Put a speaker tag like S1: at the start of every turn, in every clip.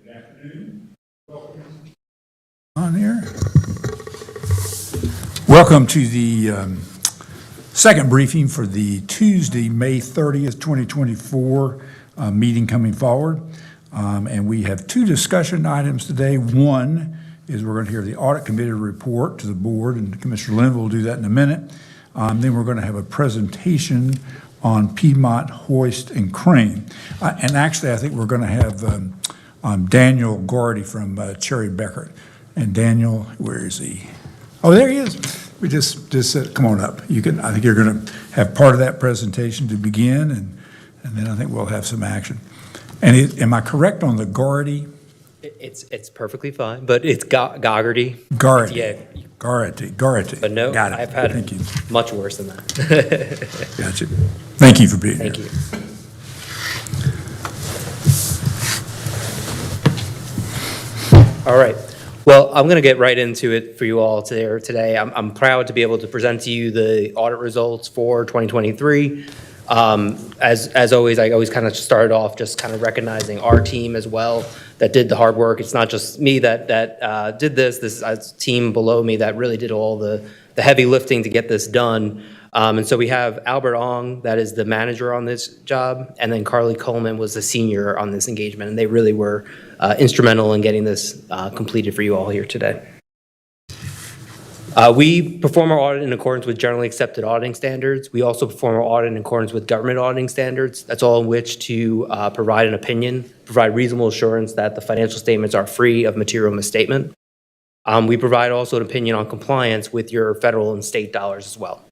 S1: Good afternoon. On here. Welcome to the second briefing for the Tuesday, May 30th, 2024 meeting coming forward. And we have two discussion items today. One is we're going to hear the audit committee report to the board, and Commissioner Linville will do that in a minute. Then we're going to have a presentation on Piedmont Hoist and Crane. And actually, I think we're going to have Daniel Gordy from Cherry Beckert. And Daniel, where is he? Oh, there he is. We just said, come on up. You can. I think you're going to have part of that presentation to begin, and then I think we'll have some action. And am I correct on the Gordy?
S2: It's perfectly fine, but it's Goggerty.
S1: Garrity.
S2: Yeah.
S1: Garrity.
S2: But no,
S1: Got it.
S2: I've had
S1: Thank you.
S2: much worse than that.
S1: Gotcha. Thank you for being here.
S2: Thank you. All right. Well, I'm going to get right into it for you all today. I'm proud to be able to present to you the audit results for 2023. As always, I always kind of started off just kind of recognizing our team as well that did the hard work. It's not just me that did this. This is a team below me that really did all the heavy lifting to get this done. And so we have Albert Ong, that is the manager on this job, and then Carly Coleman was the senior on this engagement, and they really were instrumental in getting this completed for you all here today. We perform our audit in accordance with generally accepted auditing standards. We also perform our audit in accordance with government auditing standards. That's all in which to provide an opinion, provide reasonable assurance that the financial statements are free of material misstatement. We provide also an opinion on compliance with your federal and state dollars as well.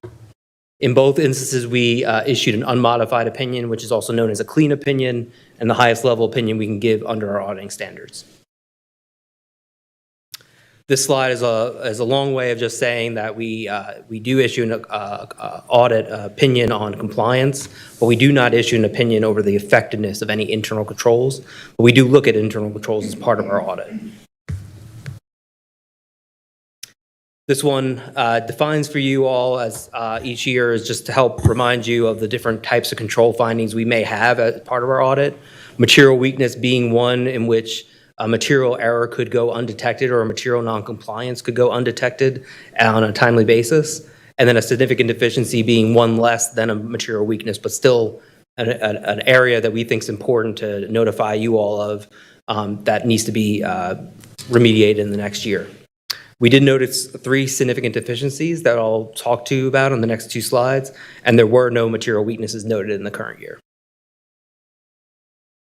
S2: In both instances, we issued an unmodified opinion, which is also known as a clean opinion, and the highest level opinion we can give under our auditing standards. This slide is a long way of just saying that we do issue an audit opinion on compliance, but we do not issue an opinion over the effectiveness of any internal controls. But we do look at internal controls as part of our audit. This one defines for you all as each year is just to help remind you of the different types of control findings we may have as part of our audit. Material weakness being one in which a material error could go undetected or a material noncompliance could go undetected on a timely basis. And then a significant deficiency being one less than a material weakness, but still an area that we think is important to notify you all of that needs to be remediated in the next year. We did notice 3 significant deficiencies that I'll talk to you about on the next 2 slides, and there were no material weaknesses noted in the current year.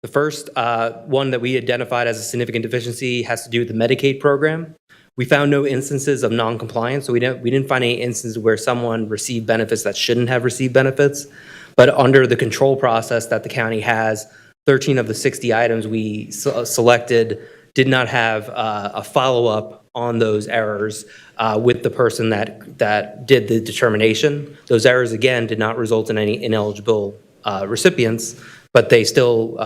S2: The first one that we identified as a significant deficiency has to do with the Medicaid program. We found no instances of noncompliance, so we didn't find any instances where someone received benefits that shouldn't have received benefits. But under the control process that the county has, 13 of the 60 items we selected did not have a follow-up on those errors with the person that did the determination. Those errors, again, did not result in any ineligible recipients, but they still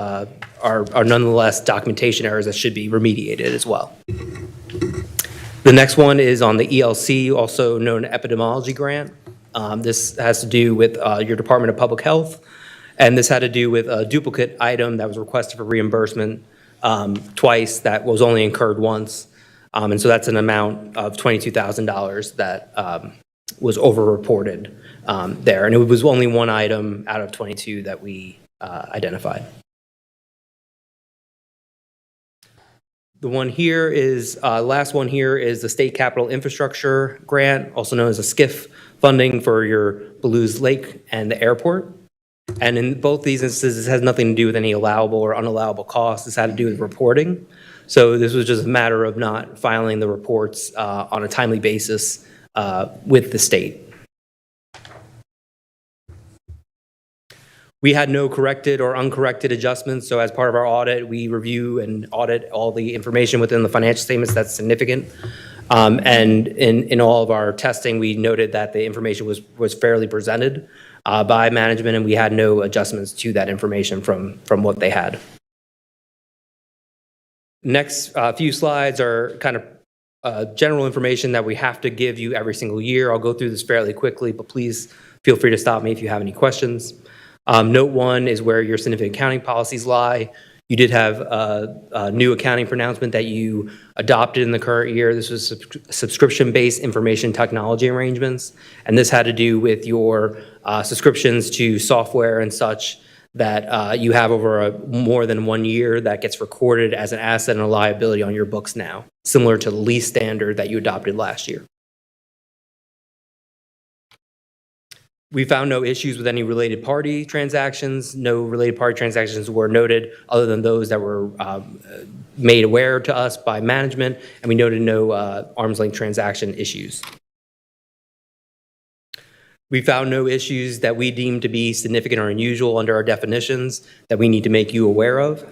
S2: are nonetheless documentation errors that should be remediated as well. The next one is on the ELC, also known as epidemiology grant. This has to do with your Department of Public Health, and this had to do with a duplicate item that was requested for reimbursement twice that was only incurred once. And so that's an amount of $22,000 that was overreported there. And it was only one item out of 22 that we identified. The one here is, last one here is the State Capital Infrastructure Grant, also known as a SCIF funding for your Ballou Lake and the airport. And in both these instances, this has nothing to do with any allowable or unallowable costs. This had to do with reporting. So this was just a matter of not filing the reports on a timely basis with the state. We had no corrected or uncorrected adjustments. So as part of our audit, we review and audit all the information within the financial statements that's significant. And in all of our testing, we noted that the information was fairly presented by management, and we had no adjustments to that information from what they had. Next few slides are kind of general information that we have to give you every single year. I'll go through this fairly quickly, but please feel free to stop me if you have any questions. Note 1 is where your significant accounting policies lie. You did have a new accounting pronouncement that you adopted in the current year. This was subscription-based information technology arrangements, and this had to do with your subscriptions to software and such that you have over more than 1 year that gets recorded as an asset and a liability on your books now, similar to the lease standard that you adopted last year. We found no issues with any related party transactions. No related party transactions were noted other than those that were made aware to us by management, and we noted no arm's length transaction issues. We found no issues that we deemed to be significant or unusual under our definitions that we need to make you aware of.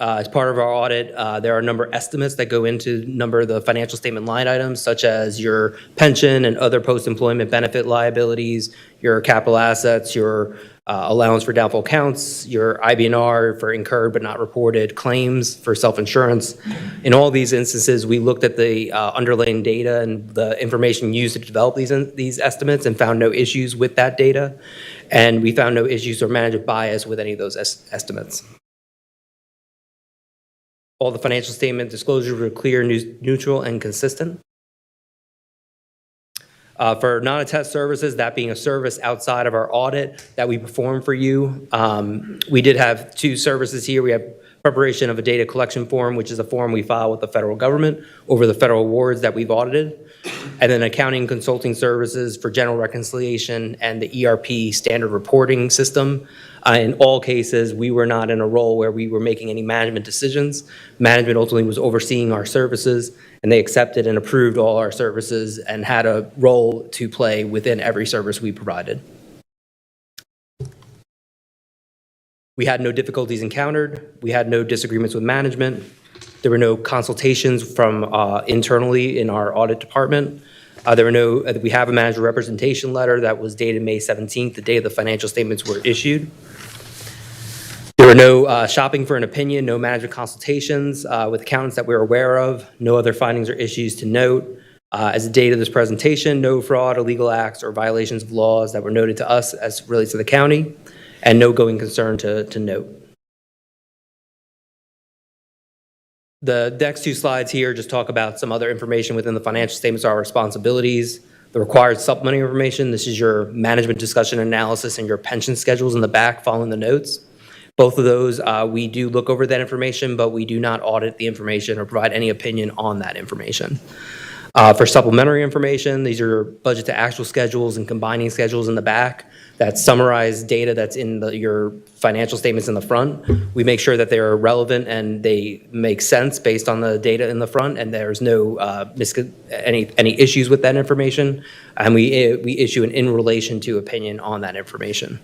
S2: As part of our audit, there are a number of estimates that go into a number of the financial statement line items, such as your pension and other post-employment benefit liabilities, your capital assets, your allowance for doubtful accounts, your IBNR for incurred but not reported claims for self-insurance. In all these instances, we looked at the underlying data and the information used to develop these estimates and found no issues with that data. And we found no issues or management bias with any of those estimates. All the financial statement disclosures were clear, neutral, and consistent. For non-attest services, that being a service outside of our audit that we perform for you, we did have 2 services here. We have preparation of a data collection form, which is a form we file with the federal government over the federal awards that we've audited, and then accounting consulting services for general reconciliation and the ERP standard reporting system. In all cases, we were not in a role where we were making any management decisions. Management ultimately was overseeing our services, and they accepted and approved all our services and had a role to play within every service we provided. We had no difficulties encountered. We had no disagreements with management. There were no consultations from internally in our audit department. We have a manager representation letter that was dated May 17th, the day the financial statements were issued. There were no shopping for an opinion, no management consultations with accountants that we're aware of, no other findings or issues to note. As the date of this presentation, no fraud, illegal acts, or violations of laws that were noted to us as relates to the county, and no going concern to note. The next 2 slides here just talk about some other information within the financial statements, our responsibilities, the required supplemental information. This is your management discussion analysis and your pension schedules in the back following the notes. Both of those, we do look over that information, but we do not audit the information or provide any opinion on that information. For supplementary information, these are budget to actual schedules and combining schedules in the back that summarize data that's in your financial statements in the front. We make sure that they are relevant and they make sense based on the data in the front, and there's no any issues with that information. And we issue an in relation to opinion on that information.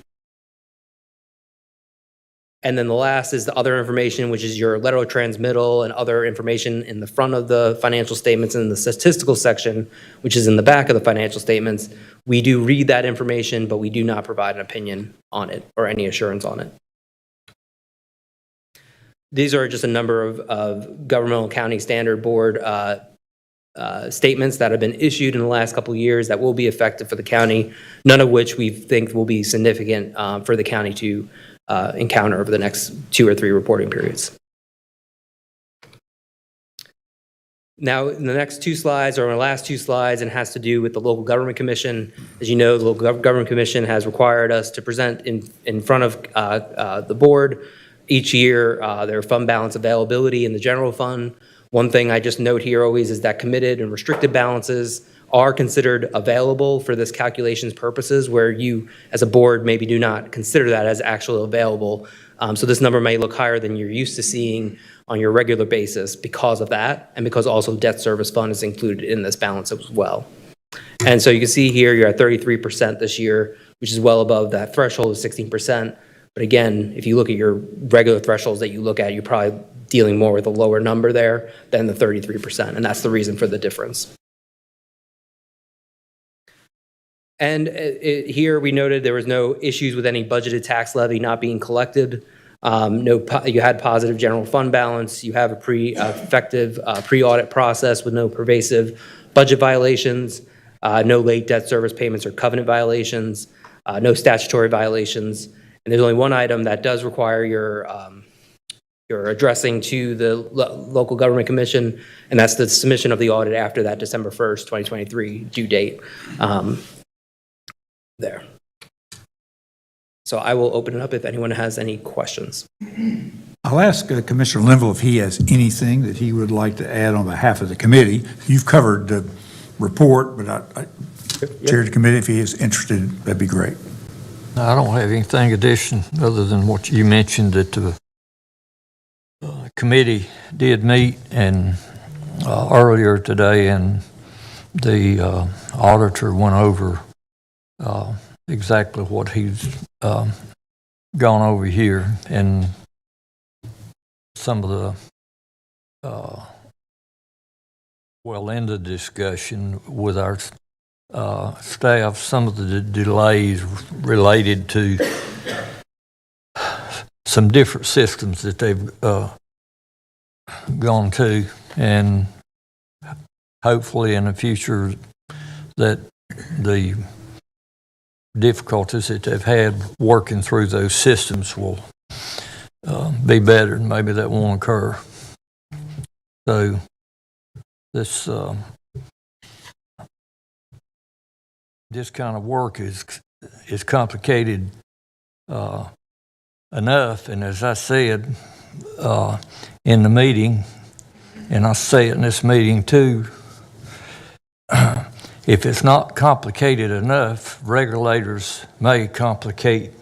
S2: And then the last is the other information, which is your letter of transmittal and other information in the front of the financial statements and the statistical section, which is in the back of the financial statements. We do read that information, but we do not provide an opinion on it or any assurance on it. These are just a number of governmental accounting standard board statements that have been issued in the last couple of years that will be effective for the county, none of which we think will be significant for the county to encounter over the next 2 or 3 reporting periods. Now, in the next 2 slides, or in the last 2 slides, and has to do with the Local Government Commission. As you know, the Local Government Commission has required us to present in front of the board each year their fund balance availability in the general fund. One thing I just note here always is that committed and restricted balances are considered available for this calculation's purposes, where you, as a board, maybe do not consider that as actually available. So this number may look higher than you're used to seeing on your regular basis because of that, and because also debt service fund is included in this balance as well. And so you can see here you're at 33% this year, which is well above that threshold of 16%. But again, if you look at your regular thresholds that you look at, you're probably dealing more with a lower number there than the 33%, and that's the reason for the difference. And here we noted there was no issues with any budgeted tax levy not being collected. You had positive general fund balance. You have a effective pre-audit process with no pervasive budget violations, no late debt service payments or covenant violations, no statutory violations, And there's only one item that does require your addressing to the local government commission, and that's the submission of the audit after that December 1st, 2023 due date. There. So I will open it up if anyone has any questions.
S1: I'll ask Commissioner Linville if he has anything that he would like to add on behalf of the committee. You've covered the report, but Chair of the committee, if he is interested, that'd be great.
S3: I don't have anything addition other than what you mentioned, that the committee did meet and earlier today, and the auditor went over exactly what he's gone over here, and some of the in the discussion with our staff, some of the delays related to some different systems that they've gone to, and hopefully in the future that the difficulties that they've had working through those systems will be better, and maybe that won't occur. So this kind of work is complicated enough, and as I said in the meeting, and I say it in this meeting too, if it's not complicated enough, regulators may complicate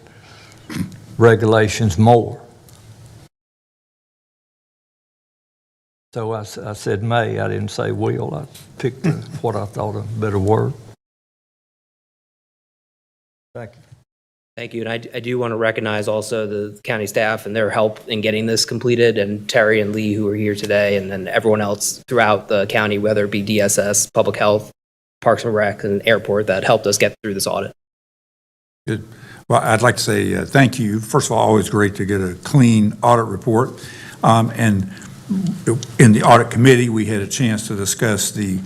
S3: regulations more. So I said may, I didn't say will. I picked what I thought a better word. Thank you.
S2: Thank you. And I do want to recognize also the county staff and their help in getting this completed, and Terry and Lee, who are here today, and then everyone else throughout the county, whether it be DSS, Public Health, Parks and Rec, and Airport, that helped us get through this audit.
S1: Good. Well, I'd like to say thank you. First of all, always great to get a clean audit report. And in the audit committee, we had a chance to discuss the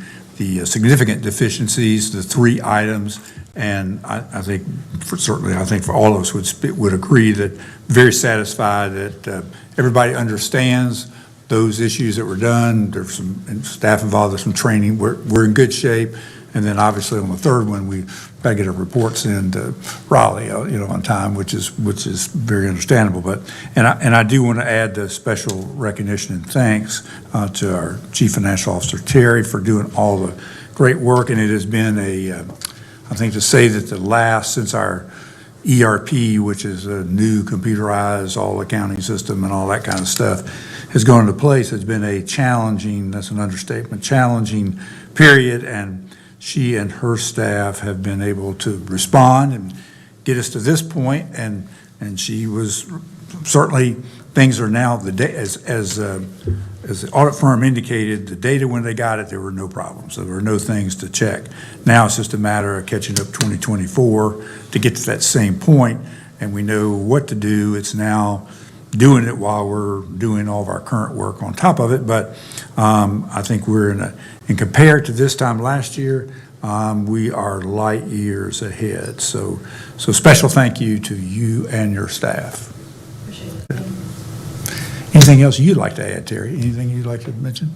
S1: significant deficiencies, the 3 items, and I think for all of us would agree that very satisfied that everybody understands those issues that were done. There's some staff involved, there's some training. We're in good shape. And then obviously on the third one, we got to get our reports into Raleigh, on time, which is very understandable. But and I do want to add the special recognition and thanks to our Chief Financial Officer Terry for doing all the great work. And it has been I think to say that since our ERP, which is a new computerized all accounting system and all that kind of stuff, has gone into place, has been a challenging, that's an understatement, challenging period, and she and her staff have been able to respond and get us to this point, and she was certainly, things are now, as the audit firm indicated, the data when they got it, there were no problems. So there were no things to check. Now it's just a matter of catching up 2024 to get to that same point, and we know what to do. It's now doing it while we're doing all of our current work on top of it. But I think we're and compared to this time last year, we are light years ahead. So special thank you to you and your staff.
S4: Appreciate it.
S1: Anything else you'd like to add, Terry? Anything you'd like to mention?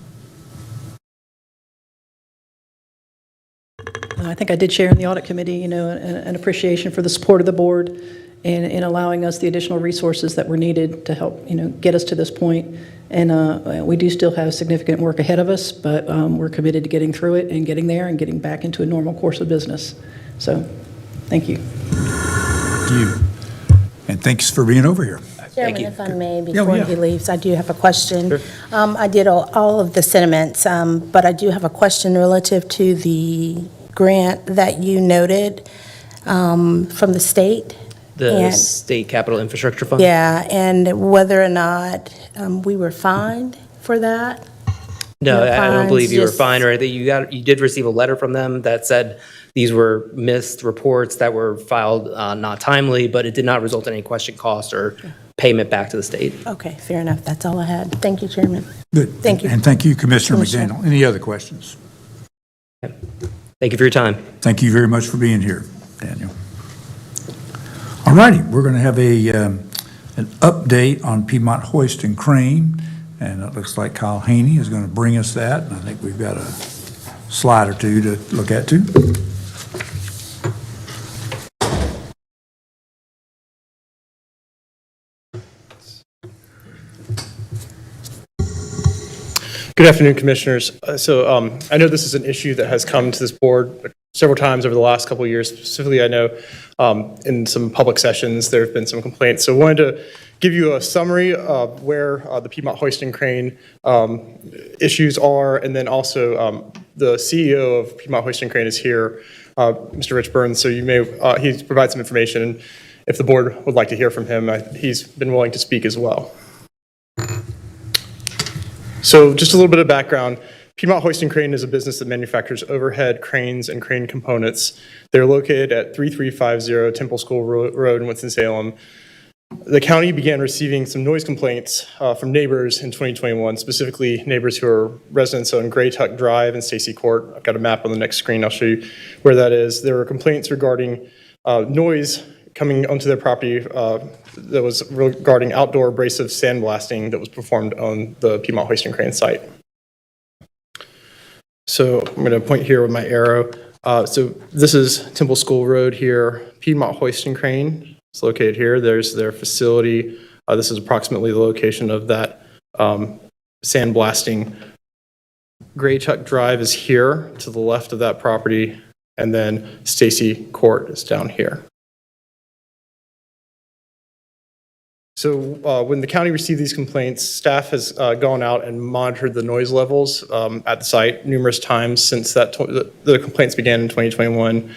S4: I think I did share in the audit committee, an appreciation for the support of the board in allowing us the additional resources that were needed to help, get us to this point. And we do still have significant work ahead of us, but we're committed to getting through it and getting there and getting back into a normal course of business. So, thank you.
S1: Thank you. And thanks for being over here.
S2: Thank
S5: Chairman,
S2: you.
S5: if I may, before
S1: yeah.
S5: he leaves, I do have a question.
S2: Sure.
S5: I did all of the sentiments, but I do have a question relative to the grant that you noted from the state.
S2: The
S5: And-
S2: State Capital Infrastructure Fund?
S5: Yeah, and whether or not we were fined for that?
S2: No,
S5: No
S2: I don't
S5: fines,
S2: believe you were
S5: just-
S2: fined or anything. You did receive a letter from them that said these were missed reports that were filed not timely, but it did not result in any question cost or payment back to the state.
S5: Okay, fair enough. That's all I had. Thank you, Chairman.
S1: Good.
S5: Thank you.
S1: And thank you, Commissioner
S5: Commissioner.
S1: McDaniel. Any other questions?
S2: Thank you for your time.
S1: Thank you very much for being here, Daniel. All righty, we're going to have an update on Piedmont Hoist and Crane, and it looks like Kyle Haney is going to bring us that, and I think we've got a slide or two to look at too.
S6: Good afternoon, Commissioners. I know this is an issue that has come to this board several times over the last couple of years. Specifically, I know in some public sessions, there have been some complaints. So I wanted to give you a summary of where the Piedmont Hoist and Crane issues are, and then also the CEO of Piedmont Hoist and Crane is here, Mr. Rich Burns, so you may, he's provided some information, and if the board would like to hear from him, he's been willing to speak as well. So just a little bit of background. Piedmont Hoist and Crane is a business that manufactures overhead cranes and crane components. They're located at 3350 Temple School Road in Winston-Salem. The county began receiving some noise complaints from neighbors in 2021, specifically neighbors who are residents on Gray Tuck Drive and Stacy Court. I've got a map on the next screen. I'll show you where that is. There were complaints regarding noise coming onto their property that was regarding outdoor abrasive sandblasting that was performed on the Piedmont Hoist and Crane site. So I'm going to point here with my arrow. So this is Temple School Road here. Piedmont Hoist and Crane is located here. There's their facility. This is approximately the location of that sandblasting. Gray Tuck Drive is here to the left of that property, and then Stacy Court is down here. So when the county received these complaints, staff has gone out and monitored the noise levels at the site numerous times since the complaints began in 2021.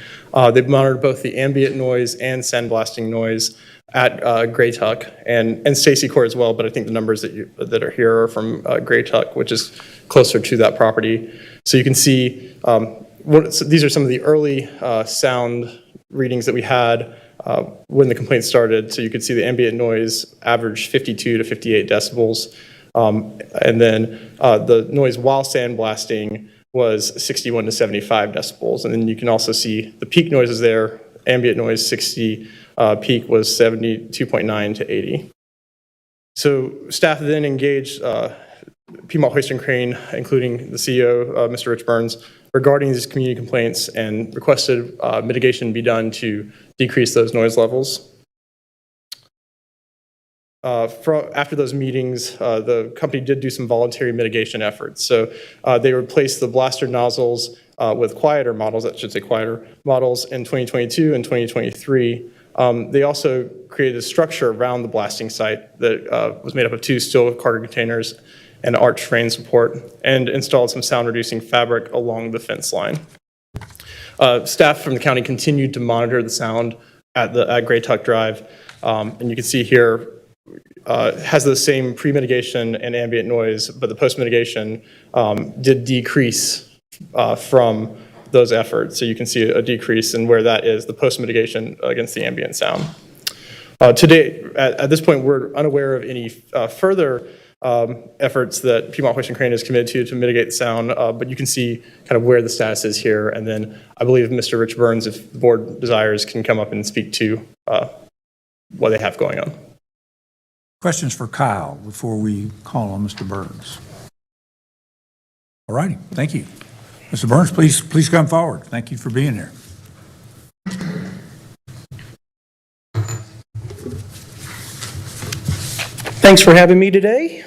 S6: They've monitored both the ambient noise and sandblasting noise at Gray Tuck and Stacy Court as well, but I think the numbers that are here are from Gray Tuck, which is closer to that property. So you can see these are some of the early sound readings that we had when the complaint started. So you could see the ambient noise averaged 52 to 58 decibels. And then the noise while sandblasting was 61 to 75 decibels. And then you can also see the peak noises there. Ambient noise 60, peak was 72.9 to 80. So staff then engaged Piedmont Hoist and Crane, including the CEO, Mr. Rich Burns, regarding these community complaints and requested mitigation be done to decrease those noise levels. After those meetings, the company did do some voluntary mitigation efforts. So they replaced the blaster nozzles with quieter models, in 2022 and 2023. They also created a structure around the blasting site that was made up of 2 steel cargo containers and arch frame support, and installed some sound reducing fabric along the fence line. Staff from the county continued to monitor the sound at Gray Tuck Drive, and you can see here has the same pre-mitigation and ambient noise, but the post-mitigation did decrease from those efforts. So you can see a decrease in where that is, the post-mitigation against the ambient sound. To date, at this point, we're unaware of any further efforts that Piedmont Hoist and Crane is committed to mitigate the sound, but you can see kind of where the status is here. And then I believe Mr. Rich Burns, if the board desires, can come up and speak to what they have going on.
S1: Questions for Kyle before we call on Mr. Burns? All righty, thank you. Mr. Burns, please come forward. Thank you for being here.
S7: Thanks for having me today.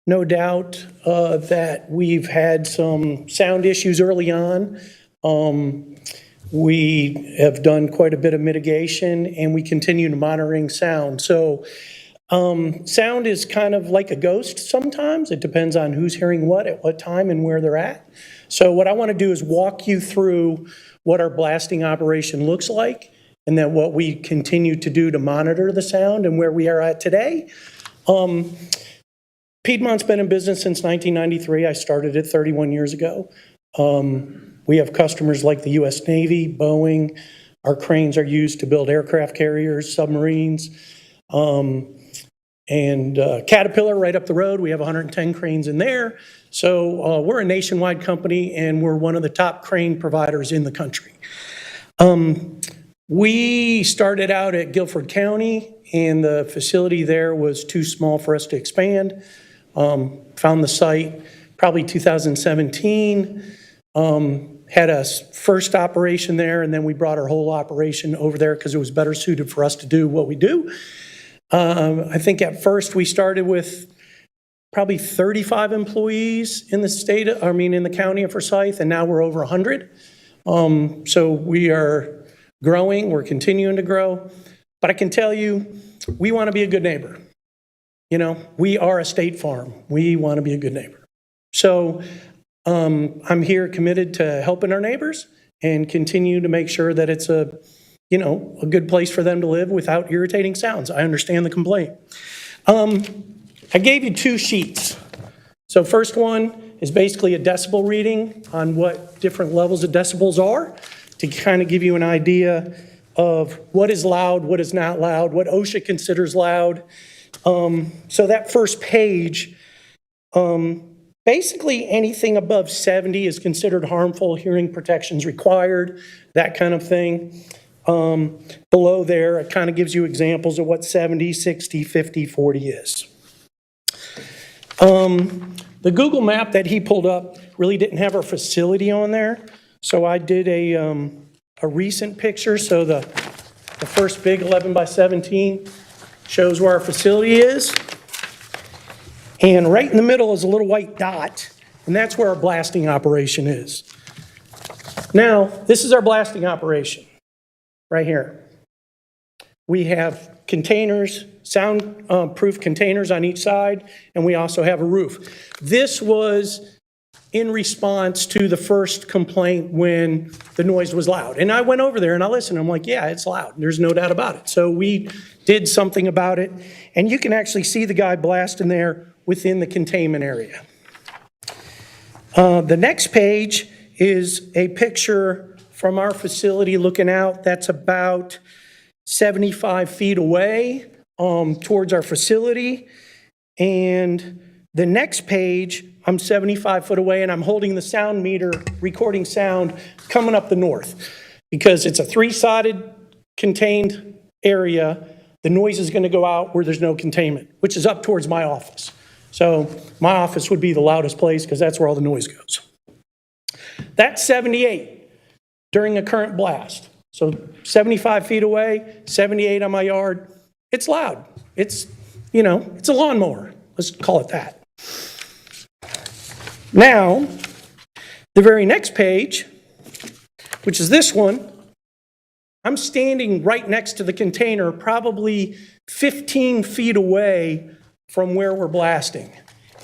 S7: No doubt that we've had some sound issues early on. We have done quite a bit of mitigation, and we continue to monitoring sound. So sound is kind of like a ghost sometimes. It depends on who's hearing what at what time and where they're at. So what I want to do is walk you through what our blasting operation looks like, and then what we continue to do to monitor the sound and where we are at today. Piedmont's been in business since 1993. I started it 31 years ago. We have customers like the U.S. Navy, Boeing. Our cranes are used to build aircraft carriers, submarines, and Caterpillar right up the road. We have 110 cranes in there. So we're a nationwide company, and we're one of the top crane providers in the country. We started out at Guilford County, and the facility there was too small for us to expand. Found the site probably 2017. Had a first operation there, and then we brought our whole operation over there because it was better suited for us to do what we do. I think at first we started with probably 35 employees in the in the county of Forsyth, and now we're over 100. So we are growing, we're continuing to grow. But I can tell you, we want to be a good neighbor. You know, we are a state farm. We want to be a good neighbor. So I'm here committed to helping our neighbors and continue to make sure that it's a good place for them to live without irritating sounds. I understand the complaint. I gave you 2 sheets. So first one is basically a decibel reading on what different levels of decibels are to kind of give you an idea of what is loud, what is not loud, what OSHA considers loud. So that first page, basically anything above 70 is considered harmful, hearing protections required, that kind of thing. Below there, it kind of gives you examples of what 70, 60, 50, 40 is. The Google map that he pulled up really didn't have our facility on there, so I did a recent picture. So the first big 11 by 17 shows where our facility is. And right in the middle is a little white dot, and that's where our blasting operation is. Now, this is our blasting operation, right here. We have containers, soundproof containers on each side, and we also have a roof. This was in response to the first complaint when the noise was loud. And I went over there and I listened. I'm like, yeah, it's loud. There's no doubt about it. So we did something about it, and you can actually see the guy blasting there within the containment area. The next page is a picture from our facility looking out. That's about 75 feet away towards our facility. And the next page, I'm 75 foot away, and I'm holding the sound meter, recording sound coming up the north. Because it's a 3-sided contained area, the noise is going to go out where there's no containment, which is up towards my office. So my office would be the loudest place because that's where all the noise goes. That's 78 during a current blast. So 75 feet away, 78 on my yard. It's loud. It's a lawnmower. Let's call it that. Now, the very next page, which is this one, I'm standing right next to the container, probably 15 feet away from where we're blasting.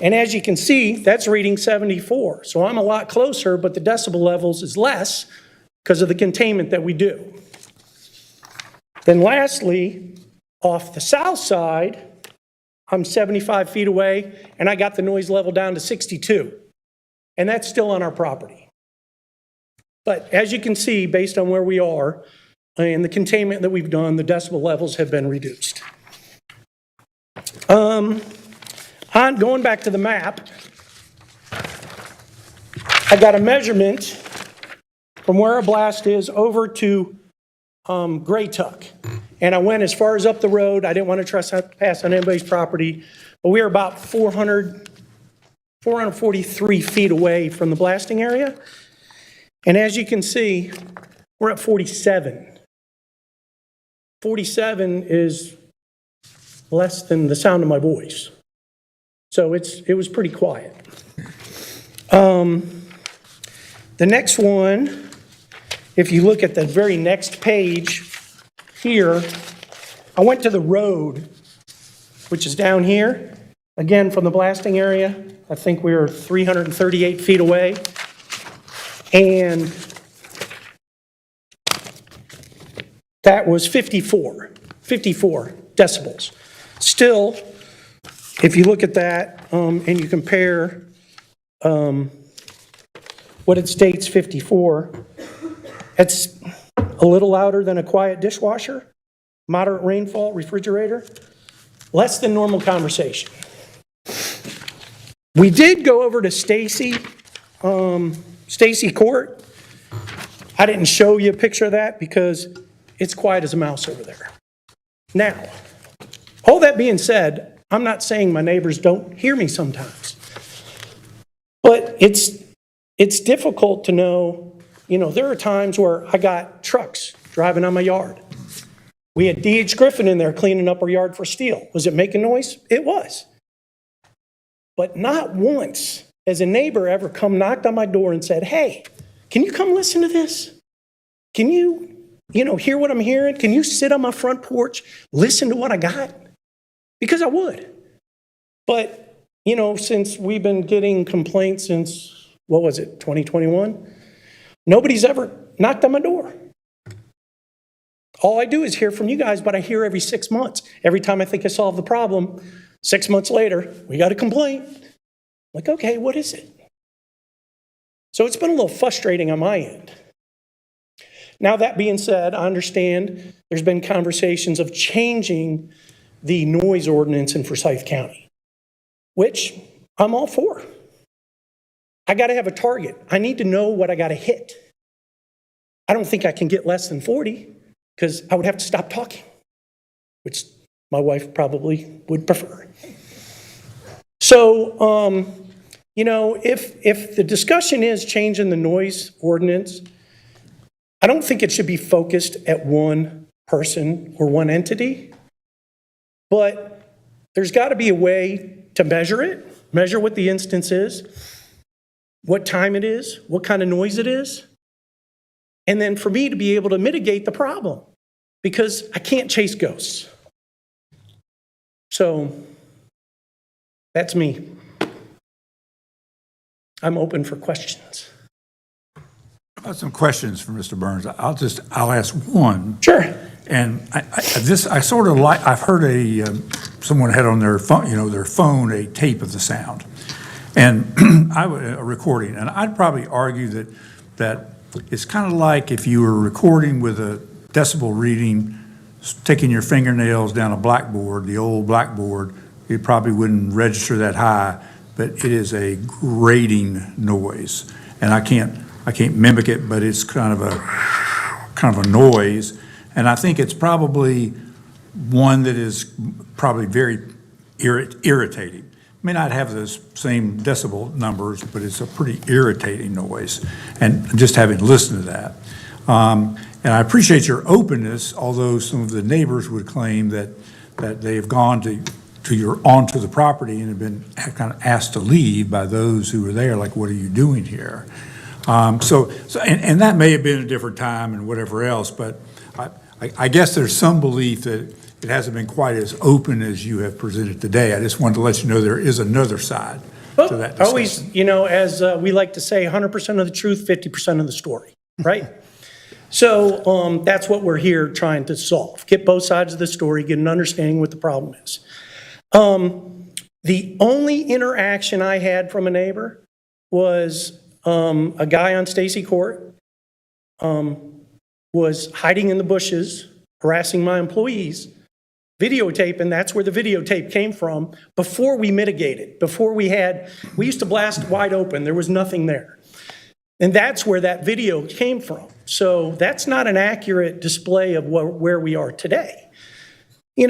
S7: And as you can see, that's reading 74. So I'm a lot closer, but the decibel levels is less because of the containment that we do. Then lastly, off the south side, I'm 75 feet away, and I got the noise level down to 62. And that's still on our property. But as you can see, based on where we are and the containment that we've done, the decibel levels have been reduced. Going back to the map, I got a measurement from where our blast is over to Gray Tuck. And I went as far as up the road. I didn't want to trespass on anybody's property, but we were about 443 feet away from the blasting area. And as you can see, we're at 47. 47 is less than the sound of my voice. So it was pretty quiet. The next one, if you look at the very next page here, I went to the road, which is down here. Again, from the blasting area, I think we were 338 feet away. And that was 54 decibels. Still, if you look at that and you compare what it states, 54, it's a little louder than a quiet dishwasher, moderate rainfall, refrigerator, less than normal conversation. We did go over to Stacy Court. I didn't show you a picture of that because it's quiet as a mouse over there. Now, all that being said, I'm not saying my neighbors don't hear me sometimes. But it's difficult to know, there are times where I got trucks driving on my yard. We had D.H. Griffin in there cleaning up our yard for steel. Was it making noise? It was. But not once has a neighbor ever come knocked on my door and said, hey, can you come listen to this? Can you, hear what I'm hearing? Can you sit on my front porch, listen to what I got? Because I would. But, since we've been getting complaints since, 2021? Nobody's ever knocked on my door. All I do is hear from you guys, but I hear every 6 months. Every time I think I solved the problem, 6 months later, we got a complaint. Like, okay, what is it? So it's been a little frustrating on my end. Now, that being said, I understand there's been conversations of changing the noise ordinance in Forsyth County, which I'm all for. I got to have a target. I need to know what I got to hit. I don't think I can get less than 40 because I would have to stop talking, which my wife probably would prefer. So, if the discussion is changing the noise ordinance, I don't think it should be focused at one person or one entity, but there's got to be a way to measure what the instance is, what time it is, what kind of noise it is, and then for me to be able to mitigate the problem, because I can't chase ghosts. So that's me. I'm open for questions.
S1: I have some questions for Mr. Burns. I'll ask one.
S7: Sure.
S1: And I sort of like, I've heard someone had on their phone, their phone, a tape of the sound, and a recording. And I'd probably argue that it's kind of like if you were recording with a decibel reading, sticking your fingernails down a blackboard, the old blackboard, it probably wouldn't register that high, but it is a grating noise. And I can't mimic it, but it's kind of a noise. And I think it's probably one that is probably very irritating. May not have those same decibel numbers, but it's a pretty irritating noise. And just having listened to that. And I appreciate your openness, although some of the neighbors would claim that they have gone onto the property and have been kind of asked to leave by those who were there, like, what are you doing here? And that may have been a different time and whatever else, but I guess there's some belief that it hasn't been quite as open as you have presented today. I just wanted to let you know there is another side to that discussion.
S7: Always, as we like to say, 100% of the truth, 50% of the story, right? So that's what we're here trying to solve. Get both sides of the story, get an understanding what the problem is. The only interaction I had from a neighbor was a guy on Stacy Court was hiding in the bushes, harassing my employees, videotaping. That's where the videotape came from before we mitigated, we used to blast wide open. There was nothing there. And that's where that video came from. So that's not an accurate display of where we are today. He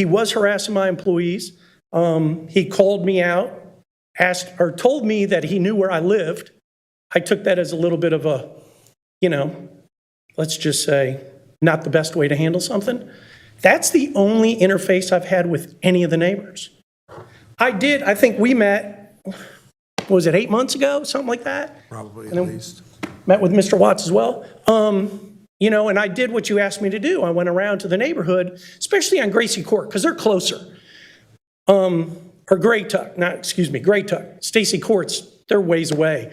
S7: was harassing my employees. He called me out, told me that he knew where I lived. I took that as a little bit of a, let's just say, not the best way to handle something. That's the only interface I've had with any of the neighbors. I think we met, was it 8 months ago, something like that?
S1: Probably at least.
S7: Met with Mr. Watts as well. And I did what you asked me to do. I went around to the neighborhood, especially on Gracie Court, because they're closer. Or Gray Tuck. Stacy Court's, they're ways away,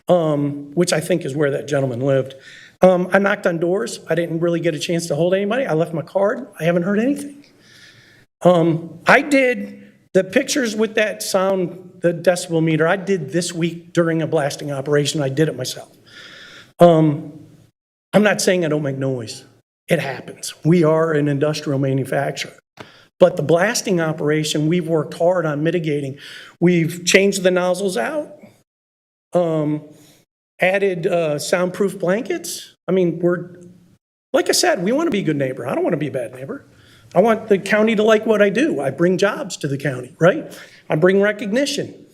S7: which I think is where that gentleman lived. I knocked on doors. I didn't really get a chance to hold anybody. I left my card. I haven't heard anything. I did the pictures with that sound, the decibel meter, I did this week during a blasting operation. I did it myself. I'm not saying I don't make noise. It happens. We are an industrial manufacturer. But the blasting operation, we've worked hard on mitigating. We've changed the nozzles out, added soundproof blankets. I mean, Like I said, we want to be a good neighbor. I don't want to be a bad neighbor. I want the county to like what I do. I bring jobs to the county, right? I bring recognition.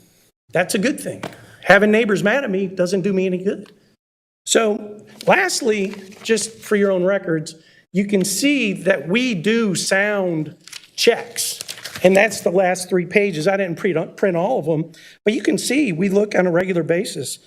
S7: That's a good thing. Having neighbors mad at me doesn't do me any good. So lastly, just for your own records, you can see that we do sound checks. And that's the last 3 pages. I didn't print all of them, but you can see we look on a regular basis.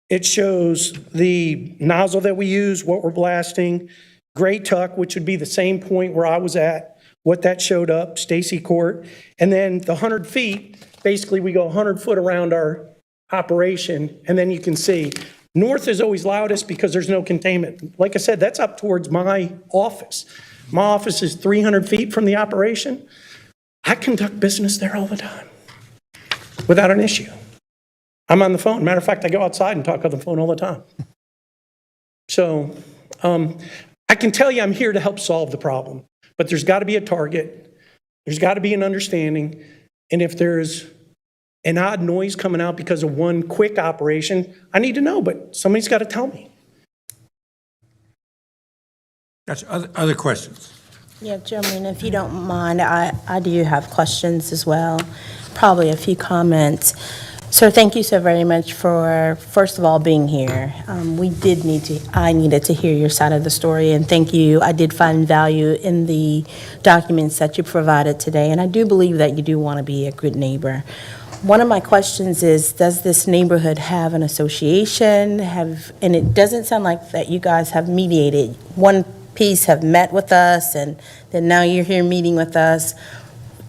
S7: It shows the nozzle that we use, what we're blasting, Gray Tuck, which would be the same point where I was at, what that showed up, Stacy Court. And then the 100 feet, basically we go 100 foot around our operation, and then you can see north is always loudest because there's no containment. Like I said, that's up towards my office. My office is 300 feet from the operation. I conduct business there all the time without an issue. I'm on the phone. Matter of fact, I go outside and talk on the phone all the time. So I can tell you I'm here to help solve the problem, but there's got to be a target. There's got to be an understanding. And if there's an odd noise coming out because of one quick operation, I need to know, but somebody's got to tell me.
S1: Gotcha. Other questions?
S5: Yeah, gentlemen, if you don't mind, I do have questions as well, probably a few comments. Sir, thank you so very much for, first of all, being here. I needed to hear your side of the story, and thank you. I did find value in the documents that you provided today, and I do believe that you do want to be a good neighbor. One of my questions is, does this neighborhood have an association? And it doesn't sound like that you guys have mediated. One piece have met with us, and then now you're here meeting with us.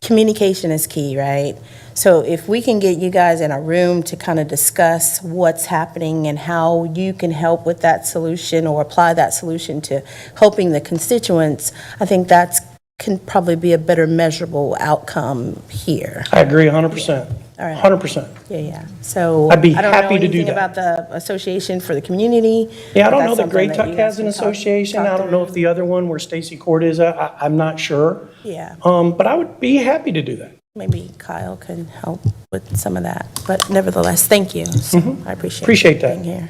S5: Communication is key, right? So if we can get you guys in a room to kind of discuss what's happening and how you can help with that solution or apply that solution to helping the constituents, I think that's can probably be a better measurable outcome here.
S7: I agree 100%.
S5: All right.
S7: 100%.
S5: Yeah. So
S7: I'd be
S5: I don't
S7: happy
S5: know
S7: to do
S5: anything
S7: that.
S5: about the association for the community.
S7: Yeah, I
S5: but
S7: don't know
S5: that's
S7: that Gray
S5: something
S7: Tuck
S5: you
S7: has
S5: guys
S7: an
S5: can talk
S7: association. I don't know if the other one where Stacy Court is, I'm not sure.
S5: Yeah.
S7: But I would be happy to do that.
S5: Maybe Kyle can help with some of that. But nevertheless, thank you. So I appreciate
S7: that.
S5: being here.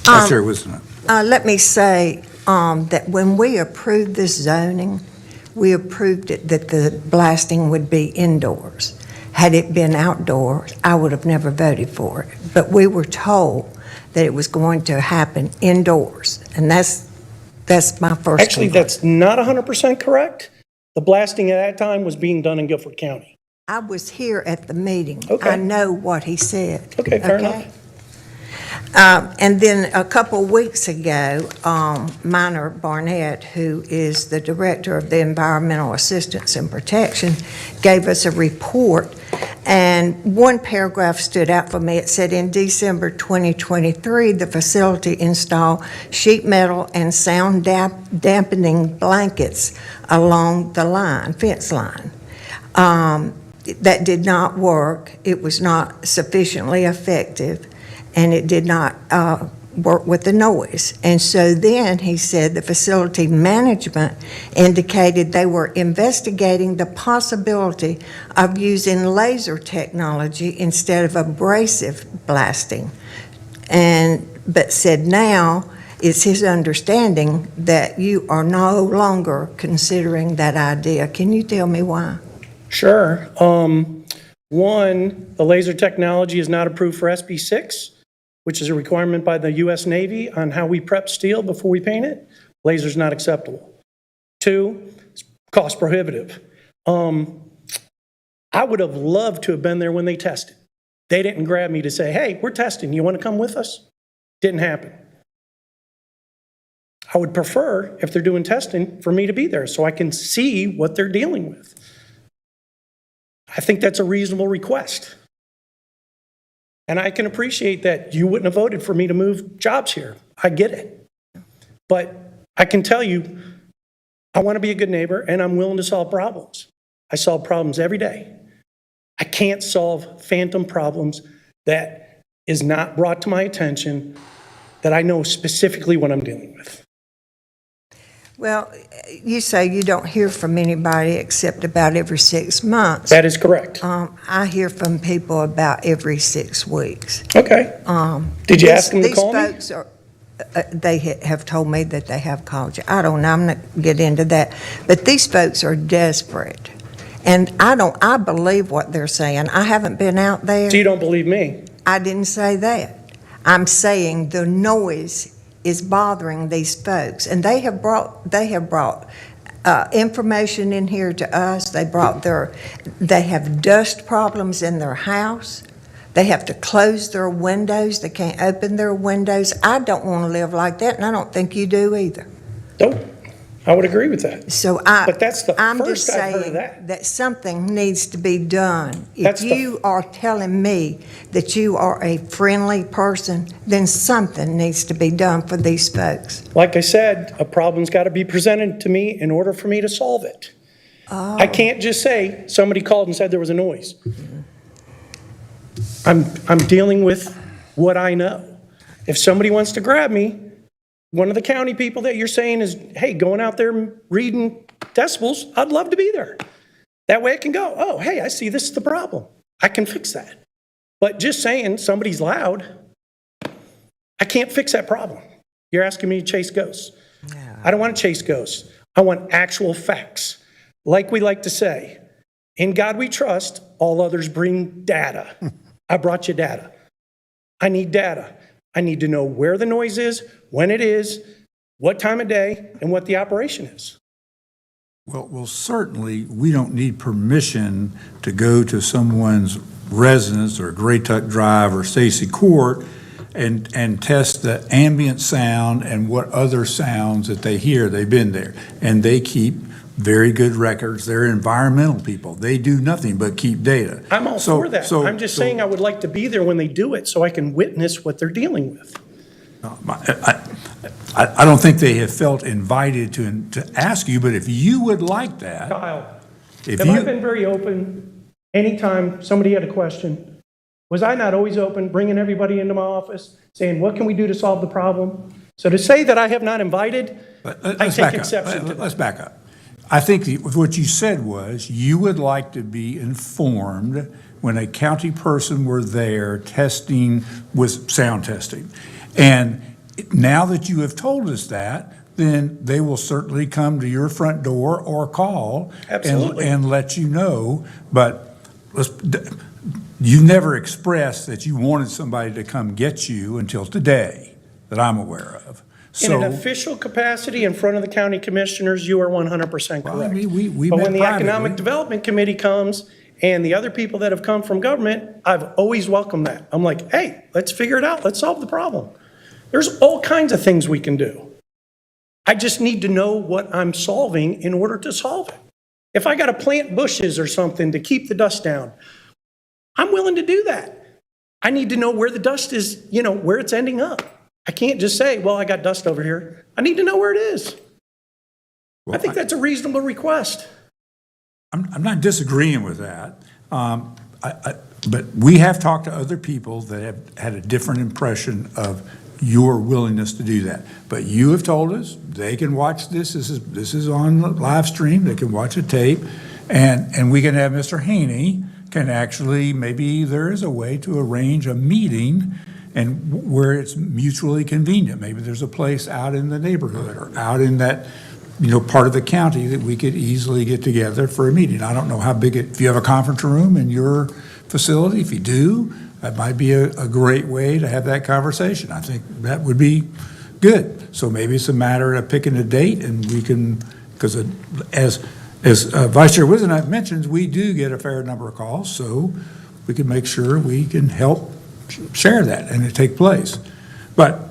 S1: Vice Chair Wisdom.
S8: Let me say that when we approved this zoning, we approved it that the blasting would be indoors. Had it been outdoors, I would have never voted for it. But we were told that it was going to happen indoors, and that's my first
S7: Actually,
S8: complaint.
S7: that's not 100% correct. The blasting at that time was being done in Guilford County.
S8: I was here at the meeting.
S7: Okay.
S8: I know what he said.
S7: Okay, fair enough.
S8: And then a couple weeks ago, Minor Barnett, who is the director of the Environmental Assistance and Protection, gave us a report. And one paragraph stood out for me. It said, in December 2023, the facility installed sheet metal and sound dampening blankets along the line, fence line. That did not work. It was not sufficiently effective, and it did not work with the noise. And so then he said the facility management indicated they were investigating the possibility of using laser technology instead of abrasive blasting. But said now it's his understanding that you are no longer considering that idea. Can you tell me why?
S7: Sure. One, the laser technology is not approved for SB6, which is a requirement by the U.S. Navy on how we prep steel before we paint it. Laser's not acceptable. Two, it's cost prohibitive. I would have loved to have been there when they tested. They didn't grab me to say, hey, we're testing, you want to come with us? Didn't happen. I would prefer, if they're doing testing, for me to be there so I can see what they're dealing with. I think that's a reasonable request. And I can appreciate that you wouldn't have voted for me to move jobs here. I get it. But I can tell you, I want to be a good neighbor and I'm willing to solve problems. I solve problems every day. I can't solve phantom problems that is not brought to my attention that I know specifically what I'm dealing with.
S8: Well, you say you don't hear from anybody except about every 6 months.
S7: That is correct.
S8: I hear from people about every 6 weeks.
S7: Okay. Did you ask them to
S8: These
S7: call me?
S8: folks are, they have told me that they have called you. I don't know, I'm not get into that. But these folks are desperate. And I believe what they're saying. I haven't been out there.
S7: So you don't believe me?
S8: I didn't say that. I'm saying the noise is bothering these folks, and they have brought information in here to us. They have dust problems in their house. They have to close their windows. They can't open their windows. I don't want to live like that, and I don't think you do either.
S7: Nope. I would agree with that.
S8: So
S7: But that's the
S8: I'm just
S7: first I've heard of
S8: saying
S7: that.
S8: that something needs to be done.
S7: That's
S8: If
S7: the-
S8: you are telling me that you are a friendly person, then something needs to be done for these folks.
S7: Like I said, a problem's got to be presented to me in order for me to solve it. I can't just say, somebody called and said there was a noise. I'm dealing with what I know. If somebody wants to grab me, one of the county people that you're saying is, hey, going out there and reading decibels, I'd love to be there. That way I can go, oh, hey, I see this is the problem. I can fix that. But just saying somebody's loud, I can't fix that problem. You're asking me to chase ghosts. I don't want to chase ghosts. I want actual facts. Like we like to say, in God we trust, all others bring data. I brought you data. I need data. I need to know where the noise is, when it is, what time of day, and what the operation is.
S1: Well, certainly, we don't need permission to go to someone's residence or Great Tuck Drive or Stacy Court and test the ambient sound and what other sounds that they hear. They've been there. And they keep very good records. They're environmental people. They do nothing but keep data.
S7: I'm all for that. I'm just saying I would like to be there when they do it so I can witness what they're dealing with.
S1: I don't think they have felt invited to ask you, but if you would like that,
S7: Kyle,
S1: if
S7: have I
S1: you,
S7: been very open anytime somebody had a question? Was I not always open, bringing everybody into my office, saying, what can we do to solve the problem? So to say that I have not invited, I
S1: let's
S7: take
S1: back
S7: exception to
S1: up.
S7: that.
S1: Let's back up. I think what you said was you would like to be informed when a county person were there testing with sound testing. And now that you have told us that, then they will certainly come to your front door or call
S7: Absolutely.
S1: and let you know. But you never expressed that you wanted somebody to come get you until today, that I'm aware of.
S7: In an official capacity in front of the county commissioners, you are 100%
S1: Well, I
S7: correct.
S1: mean, we
S7: But
S1: met
S7: when the
S1: privately.
S7: Economic Development Committee comes and the other people that have come from government, I've always welcomed that. I'm like, hey, let's figure it out. Let's solve the problem. There's all kinds of things we can do. I just need to know what I'm solving in order to solve it. If I got to plant bushes or something to keep the dust down, I'm willing to do that. I need to know where the dust is, where it's ending up. I can't just say, well, I got dust over here. I need to know where it is. I think that's a reasonable request.
S1: I'm not disagreeing with that. But we have talked to other people that have had a different impression of your willingness to do that. But you have told us they can watch this. This is on live stream. They can watch a tape. And we can have Mr. Haney can actually, maybe there is a way to arrange a meeting and where it's mutually convenient. Maybe there's a place out in the neighborhood or out in that, part of the county that we could easily get together for a meeting. I don't know how big if you have a conference room in your facility, if you do, that might be a great way to have that conversation. I think that would be good. So maybe it's a matter of picking a date and we can, because as Vice Chair Wizenhut mentions, we do get a fair number of calls, so we can make sure we can help share that and it take place. But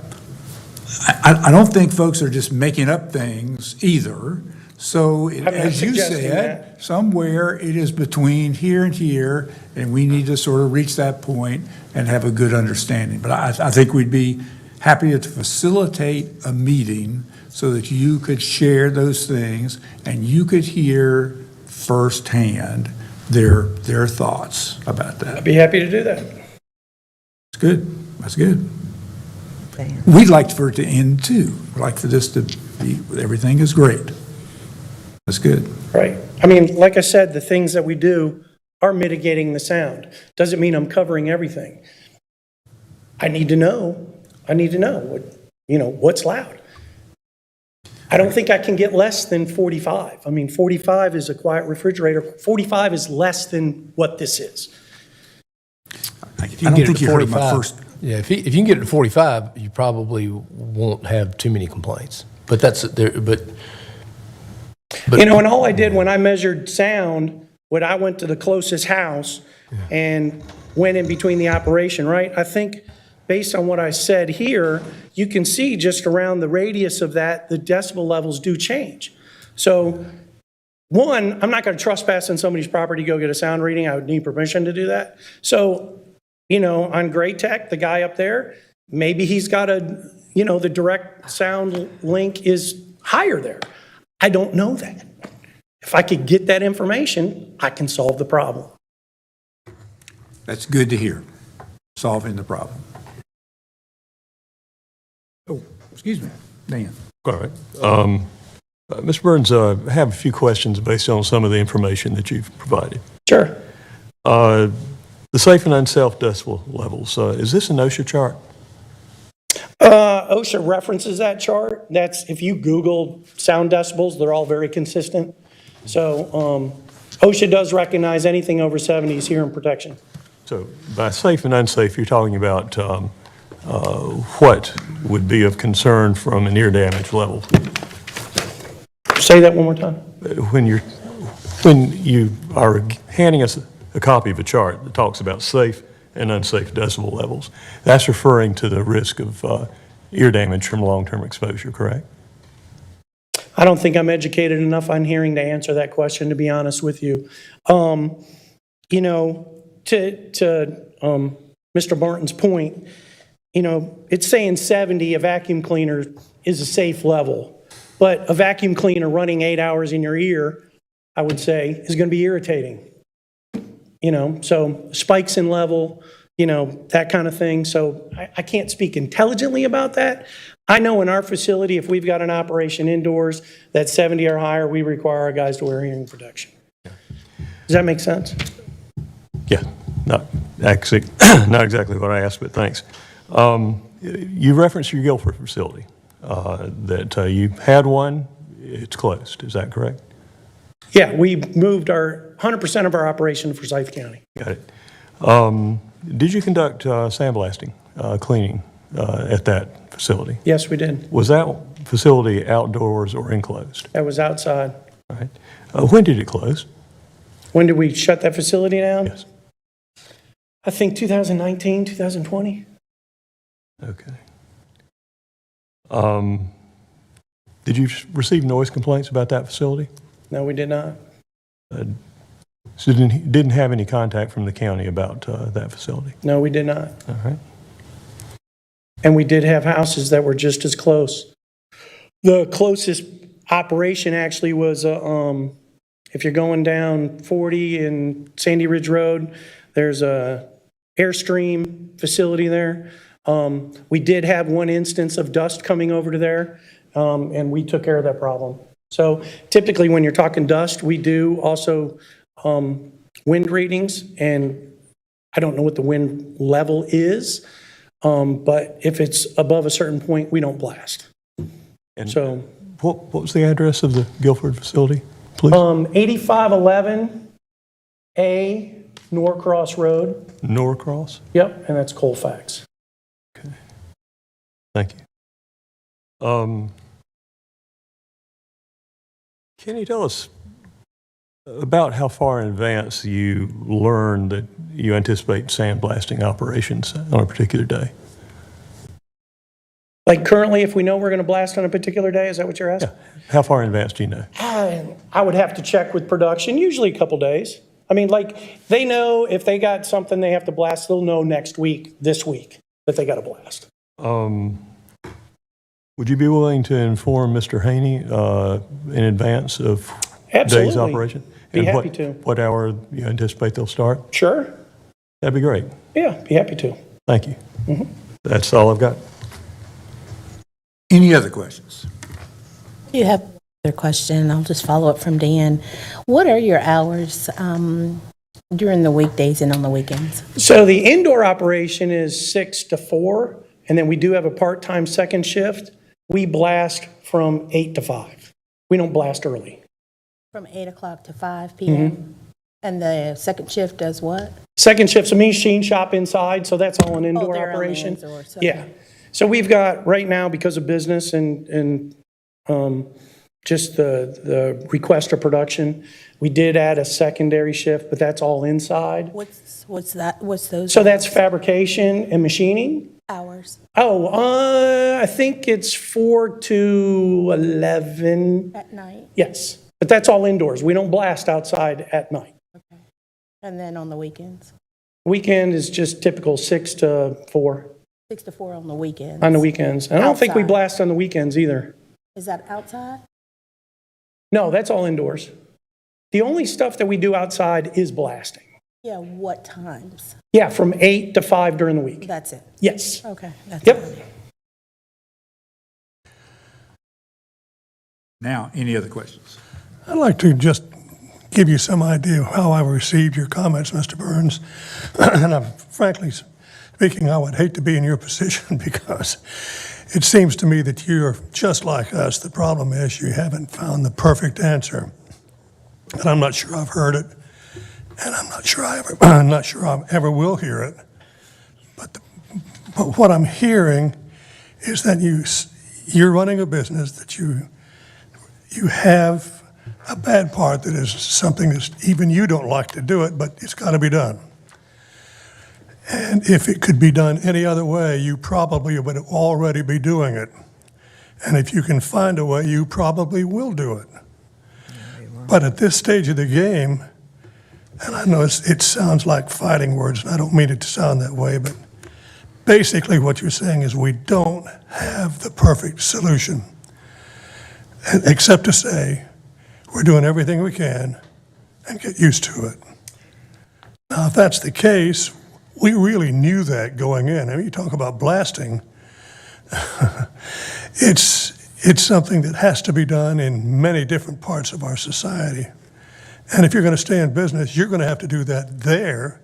S1: I don't think folks are just making up things either. So
S7: not
S1: as you
S7: suggesting
S1: said,
S7: that.
S1: somewhere it is between here and here, and we need to sort of reach that point and have a good understanding. But I think we'd be happy to facilitate a meeting so that you could share those things and you could hear firsthand their thoughts about that.
S7: I'd be happy to do that.
S1: That's good. That's good. We'd like for it to end too. We'd like for this to be, everything is great. That's good.
S7: Right. I mean, like I said, the things that we do are mitigating the sound. Doesn't mean I'm covering everything. I need to know what, what's loud? I don't think I can get less than 45. I mean, 45 is a quiet refrigerator. 45 is less than what this is.
S1: I
S9: If you
S1: don't
S9: can get it
S1: think
S9: to
S1: you heard my
S9: 45,
S1: first.
S9: yeah, if you can get it to 45, you probably won't have too many complaints. But that's, there. But
S7: And all I did when I measured sound, when I went to the closest house and went in between the operation, right? I think based on what I said here, you can see just around the radius of that, the decibel levels do change. So one, I'm not going to trespass on somebody's property, go get a sound reading. I would need permission to do that. So, on Great Tech, the guy up there, maybe he's got the direct sound link is higher there. I don't know that. If I could get that information, I can solve the problem.
S1: That's good to hear, solving the problem. Oh, excuse me, Dan.
S10: All right. Mr. Burns, I have a few questions based on some of the information that you've provided.
S7: Sure.
S10: The safe and unsafe decibel levels, is this an OSHA chart?
S7: OSHA references that chart. That's, if you Google sound decibels, they're all very consistent. So OSHA does recognize anything over 70 is hearing protection.
S10: So by safe and unsafe, you're talking about what would be of concern from an ear damage level?
S7: Say that one more time.
S10: When you are handing us a copy of a chart that talks about safe and unsafe decibel levels, that's referring to the risk of ear damage from long-term exposure, correct?
S7: I don't think I'm educated enough on hearing to answer that question, to be honest with you. To Mr. Martin's point, it's saying 70, a vacuum cleaner is a safe level. But a vacuum cleaner running 8 hours in your ear, I would say, is going to be irritating. So spikes in level, that kind of thing. So I can't speak intelligently about that. I know in our facility, if we've got an operation indoors that's 70 or higher, we require our guys to wear hearing protection. Does that make sense?
S10: Yeah, not exactly what I asked, but thanks. You referenced your Guilford facility, that you had one, it's closed, is that correct?
S7: Yeah, we moved 100% of our operation to Forsyth County.
S10: Got it. Did you conduct sandblasting, cleaning at that facility?
S7: Yes, we did.
S10: Was that facility outdoors or enclosed?
S7: That was outside.
S10: All right. When did it close?
S7: When did we shut that facility down?
S10: Yes.
S7: I think 2019, 2020.
S10: Okay. Did you receive noise complaints about that facility?
S7: No, we did not.
S10: So didn't have any contact from the county about that facility?
S7: No, we did not.
S10: All right.
S7: And we did have houses that were just as close. The closest operation actually was, if you're going down 40 in Sandy Ridge Road, there's a Airstream facility there. We did have one instance of dust coming over to there, and we took care of that problem. So typically when you're talking dust, we do also wind readings, and I don't know what the wind level is, but if it's above a certain point, we don't blast.
S10: And
S7: So
S10: what was the address of the Guilford facility, please?
S7: 8511A Norcross Road.
S10: Norcross?
S7: Yep, and that's Colfax.
S10: Thank you. Can you tell us about how far in advance you learn that you anticipate sandblasting operations on a particular day?
S7: Like currently, if we know we're going to blast on a particular day, is that what you're asking?
S10: How far in advance do you know?
S7: I would have to check with production, usually a couple days. I mean, like, they know if they got something they have to blast, they'll know next week, this week, that they got to blast.
S10: Would you be willing to inform Mr. Haney in advance of day's
S7: Absolutely.
S10: operation?
S7: Be
S10: And
S7: happy to.
S10: What hour you anticipate they'll start?
S7: Sure.
S10: That'd be great.
S7: Yeah, be happy to.
S10: Thank you. That's all I've got.
S1: Any other questions?
S5: You have another question. I'll just follow up from Dan. What are your hours during the weekdays and on the weekends?
S7: So the indoor operation is 6 to 4, and then we do have a part-time second shift. We blast from 8 to 5. We don't blast early.
S5: From 8 o'clock to 5 p.m.? And the second shift does what?
S7: Second shift's a machine shop inside, so that's all an indoor
S5: they're on the
S7: operation.
S5: indoor, so-
S7: Yeah. So we've got, right now, because of business and just the request of production, we did add a secondary shift, but that's all inside.
S5: What's that, what's those?
S7: So that's fabrication and machining.
S5: Hours
S7: I think it's 4 to 11.
S5: at night?
S7: Yes, but that's all indoors. We don't blast outside at night.
S5: And then on the weekends?
S7: Weekend is just typical 6 to 4
S5: 6 to 4 on the weekends?
S7: on the weekends. And I don't think we
S5: Outside.
S7: blast on the weekends either.
S5: Is that outside?
S7: No, that's all indoors. The only stuff that we do outside is blasting.
S5: Yeah, what times?
S7: Yeah, from 8 to 5 during the week.
S5: That's it?
S7: Yes.
S5: Okay. That's
S7: Yep.
S5: it.
S1: Now, any other questions?
S11: I'd like to just give you some idea of how I received your comments, Mr. Burns. And frankly speaking, I would hate to be in your position because it seems to me that you're just like us. The problem is you haven't found the perfect answer. And I'm not sure I've heard it, and I'm not sure I ever will hear it. But what I'm hearing is that you're running a business that you have a bad part that is something that even you don't like to do it, but it's got to be done. And if it could be done any other way, you probably would already be doing it. And if you can find a way, you probably will do it. But at this stage of the game, and I know it sounds like fighting words, and I don't mean it to sound that way, but basically what you're saying is we don't have the perfect solution, except to say we're doing everything we can and get used to it. Now, if that's the case, we really knew that going in. I mean, you talk about blasting. It's something that has to be done in many different parts of our society. And if you're going to stay in business, you're going to have to do that there.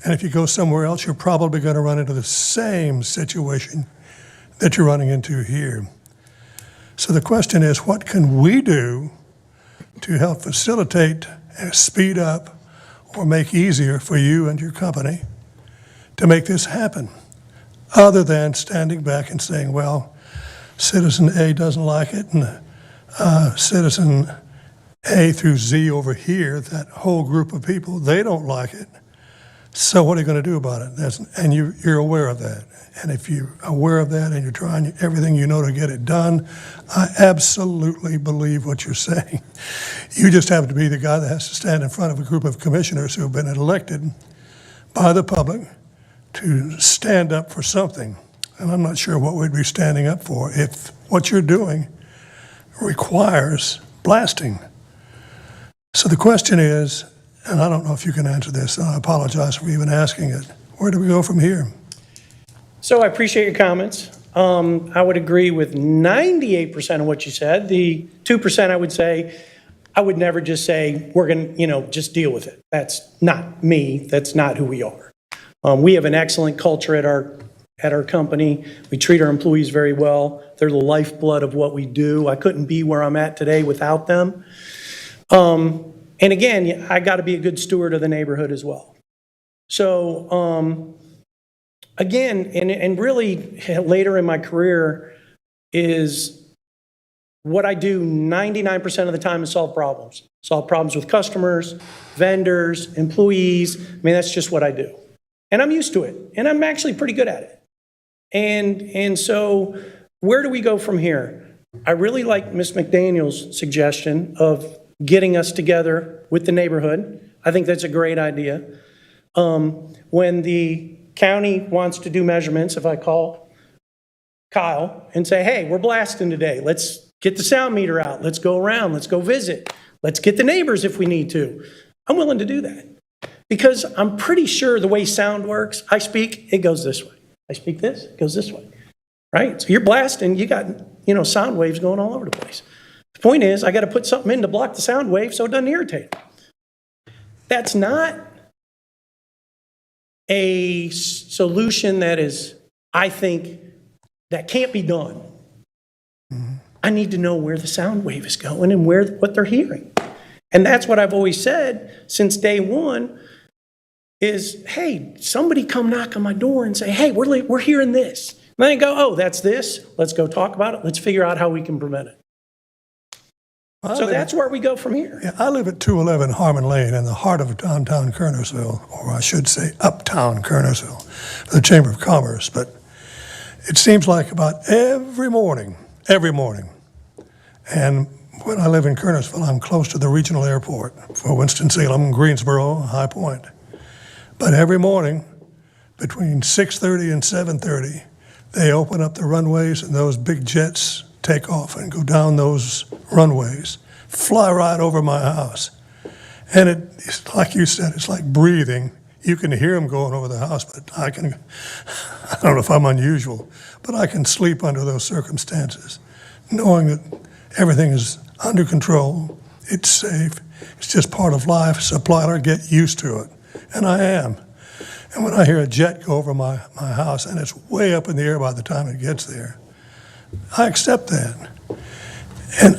S11: And if you go somewhere else, you're probably going to run into the same situation that you're running into here. So the question is, what can we do to help facilitate, speed up, or make easier for you and your company to make this happen, other than standing back and saying, well, citizen A doesn't like it, and citizen A through Z over here, that whole group of people, they don't like it. So what are you going to do about it? And you're aware of that. And if you're aware of that and you're trying everything you know to get it done, I absolutely believe what you're saying. You just happen to be the guy that has to stand in front of a group of commissioners who have been elected by the public to stand up for something. And I'm not sure what we'd be standing up for if what you're doing requires blasting. So the question is, and I don't know if you can answer this, and I apologize for even asking it, where do we go from here?
S7: So I appreciate your comments. I would agree with 98% of what you said. The 2% I would say, I would never just say, we're going to, just deal with it. That's not me. That's not who we are. We have an excellent culture at our company. We treat our employees very well. They're the lifeblood of what we do. I couldn't be where I'm at today without them. And again, I got to be a good steward of the neighborhood as well. So again, and really later in my career is what I do 99% of the time is solve problems. Solve problems with customers, vendors, employees. I mean, that's just what I do. And I'm used to it. And I'm actually pretty good at it. And so where do we go from here? I really like Ms. McDaniel's suggestion of getting us together with the neighborhood. I think that's a great idea. When the county wants to do measurements, if I call Kyle and say, hey, we're blasting today. Let's get the sound meter out. Let's go around. Let's go visit. Let's get the neighbors if we need to. I'm willing to do that. Because I'm pretty sure the way sound works, I speak, it goes this way. I speak this, it goes this way. Right? So you're blasting, you got, sound waves going all over the place. The point is, I got to put something in to block the sound wave so it doesn't irritate them. That's not a solution that is, I think, that can't be done. I need to know where the sound wave is going and what they're hearing. And that's what I've always said since day one is, hey, somebody come knock on my door and say, hey, we're hearing this. And then I go, oh, that's this. Let's go talk about it. Let's figure out how we can prevent it. So that's where we go from here.
S11: Yeah, I live at 211 Harmon Lane in the heart of downtown Kernersville, or I should say uptown Kernersville, the Chamber of Commerce. But it seems like about every morning, and when I live in Kernersville, I'm close to the regional airport for Winston-Salem, Greensboro, High Point. But every morning, between 6:30 and 7:30, they open up the runways and those big jets take off and go down those runways, fly right over my house. And it's like you said, it's like breathing. You can hear them going over the house, but I don't know if I'm unusual, but I can sleep under those circumstances, knowing that everything is under control, it's safe, it's just part of life, so I ought to get used to it. And I am. And when I hear a jet go over my house and it's way up in the air by the time it gets there, I accept that. And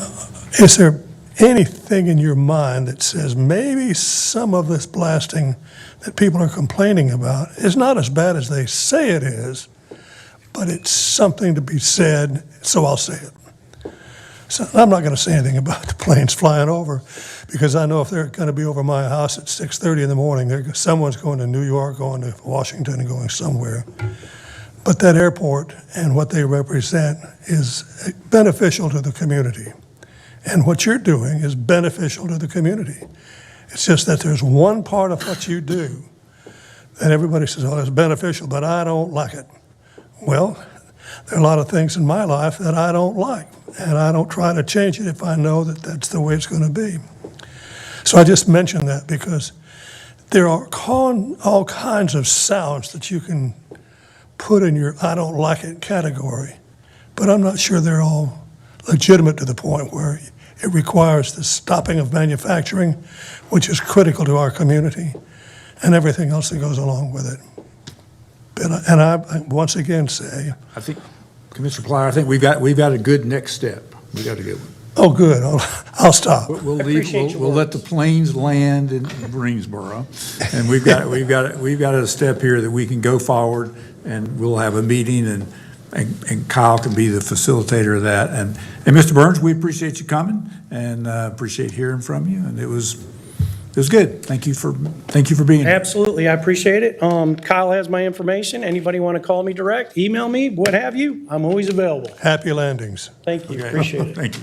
S11: is there anything in your mind that says maybe some of this blasting that people are complaining about is not as bad as they say it is, but it's something to be said, so I'll say it. So I'm not going to say anything about the planes flying over, because I know if they're going to be over my house at 6:30 in the morning, someone's going to New York, going to Washington, and going somewhere. But that airport and what they represent is beneficial to the community. And what you're doing is beneficial to the community. It's just that there's one part of what you do that everybody says, oh, it's beneficial, but I don't like it. Well, there are a lot of things in my life that I don't like, and I don't try to change it if I know that that's the way it's going to be. So I just mentioned that because there are all kinds of sounds that you can put in your I don't like it category, but I'm not sure they're all legitimate to the point where it requires the stopping of manufacturing, which is critical to our community, and everything else that goes along with it. And I once again say,
S1: I think, Commissioner Plyer, I think we've got a good next step. We got a good one.
S11: oh, good, I'll stop.
S1: We'll
S7: appreciate your
S1: we'll let the planes land in Greensboro, and we've got a step here that we can go forward, and we'll have a meeting, and Kyle can be the facilitator of that. And Mr. Burns, we appreciate you coming, and appreciate hearing from you, and it was good. Thank you for being here.
S7: Absolutely, I appreciate it. Kyle has my information. Anybody want to call me direct, email me, what have you, I'm always available.
S11: Happy landings.
S7: Thank you,
S1: Okay.
S7: appreciate it.
S1: Thank you.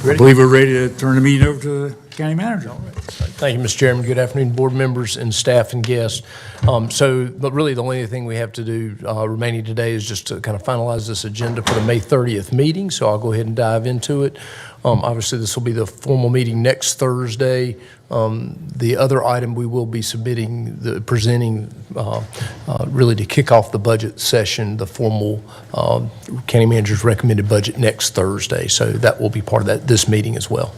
S1: I believe we're ready to turn the meeting over to the county manager.
S9: Thank you, Mr. Chairman. Good afternoon, board members and staff and guests. But really, the only thing we have to do remaining today is just to kind of finalize this agenda for the May 30th meeting, so I'll go ahead and dive into it. Obviously, this will be the formal meeting next Thursday. The other item we will be presenting really to kick off the budget session, the formal county manager's recommended budget next Thursday. So that will be part of this meeting as well.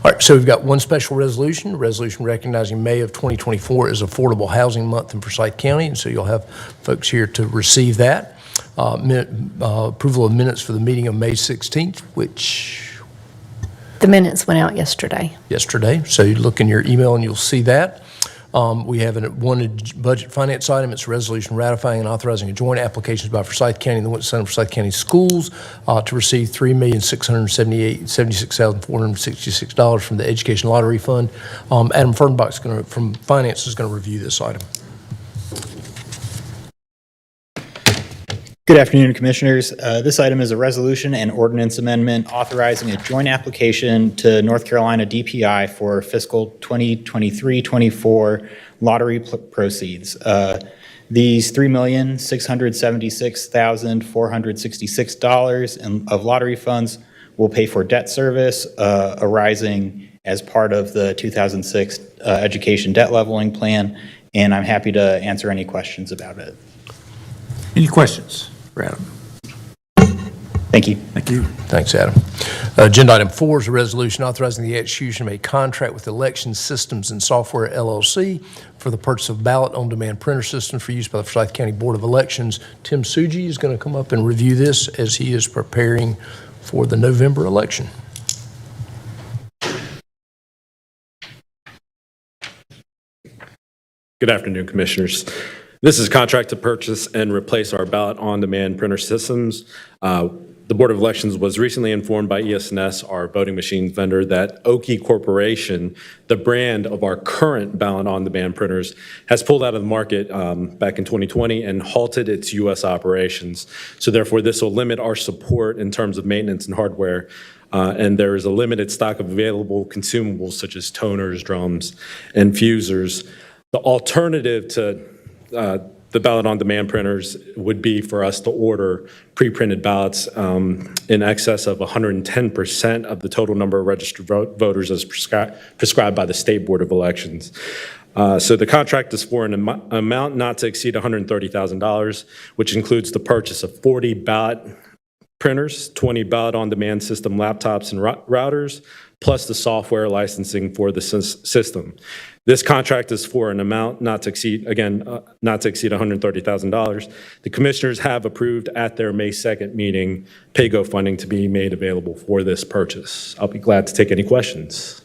S9: All right, so we've got one special resolution recognizing May of 2024 as Affordable Housing Month in Forsyth County, and so you'll have folks here to receive that. Approval of minutes for the meeting of May 16th, which
S12: The minutes went out yesterday.
S9: so you look in your email and you'll see that. We have one budget finance item. It's a resolution ratifying and authorizing a joint applications by Forsyth County and the Winston-Salem Forsyth County Schools to receive $3,676,466 from the Education Lottery Fund. Adam Fernbach from Finance is going to review this item.
S13: Good afternoon, Commissioners. This item is a resolution and ordinance amendment authorizing a joint application to North Carolina DPI for fiscal 2023-24 lottery proceeds. These $3,676,466 of lottery funds will pay for debt service arising as part of the 2006 Education Debt Leveling Plan, and I'm happy to answer any questions about it.
S1: Any questions for Adam?
S13: Thank you.
S1: Thank you.
S9: Thanks, Adam. Agenda item 4 is a resolution authorizing the execution of a contract with Election Systems and Software LLC for the purchase of ballot-on-demand printer systems for use by the Forsyth County Board of Elections. Tim Suji is going to come up and review this as he is preparing for the November election.
S14: Good afternoon, Commissioners. This is a contract to purchase and replace our ballot-on-demand printer systems. The Board of Elections was recently informed by ES&S, our voting machine vendor, that Oki Corporation, the brand of our current ballot-on-demand printers, has pulled out of the market back in 2020 and halted its U.S. operations. So therefore, this will limit our support in terms of maintenance and hardware. And there is a limited stock of available consumables such as toners, drums, and fusers. The alternative to the ballot-on-demand printers would be for us to order pre-printed ballots in excess of 110% of the total number of registered voters as prescribed by the State Board of Elections. So the contract is for an amount not to exceed $130,000, which includes the purchase of 40 ballot printers, 20 ballot-on-demand system laptops and routers, plus the software licensing for the system. This contract is for an amount not to exceed, again, not to exceed $130,000. The Commissioners have approved at their May 2nd meeting PAYGO funding to be made available for this purchase. I'll be glad to take any questions.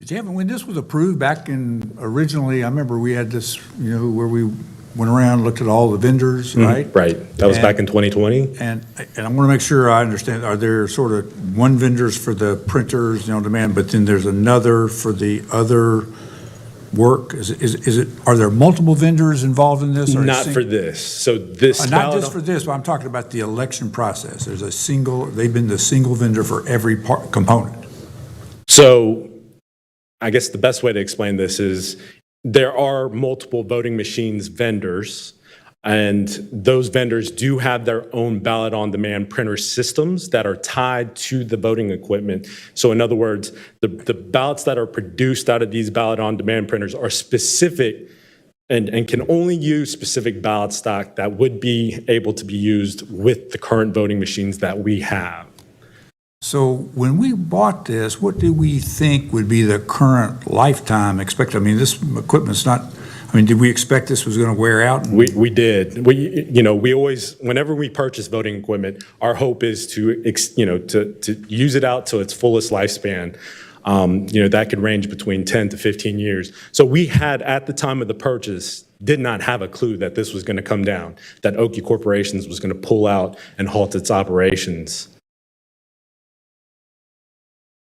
S1: When this was approved back in, originally, I remember we had this, where we went around and looked at all the vendors, right?
S14: Right. That was back in 2020.
S1: And I want to make sure I understand, are there sort of one vendors for the printers, on demand, but then there's another for the other work? Are there multiple vendors involved in this? Or
S14: Not for this. So this
S1: not just for this, but I'm talking about the election process. There's they've been the single vendor for every component.
S14: So I guess the best way to explain this is there are multiple voting machines vendors, and those vendors do have their own ballot-on-demand printer systems that are tied to the voting equipment. So in other words, the ballots that are produced out of these ballot-on-demand printers are specific and can only use specific ballot stock that would be able to be used with the current voting machines that we have.
S1: So when we bought this, what did we think would be the current lifetime expected? I mean, this equipment's not, did we expect this was going to wear out?
S14: We did. We always, whenever we purchase voting equipment, our hope is to use it out to its fullest lifespan. That could range between 10 to 15 years. So we had, at the time of the purchase, did not have a clue that this was going to come down, that Oki Corporations was going to pull out and halt its operations.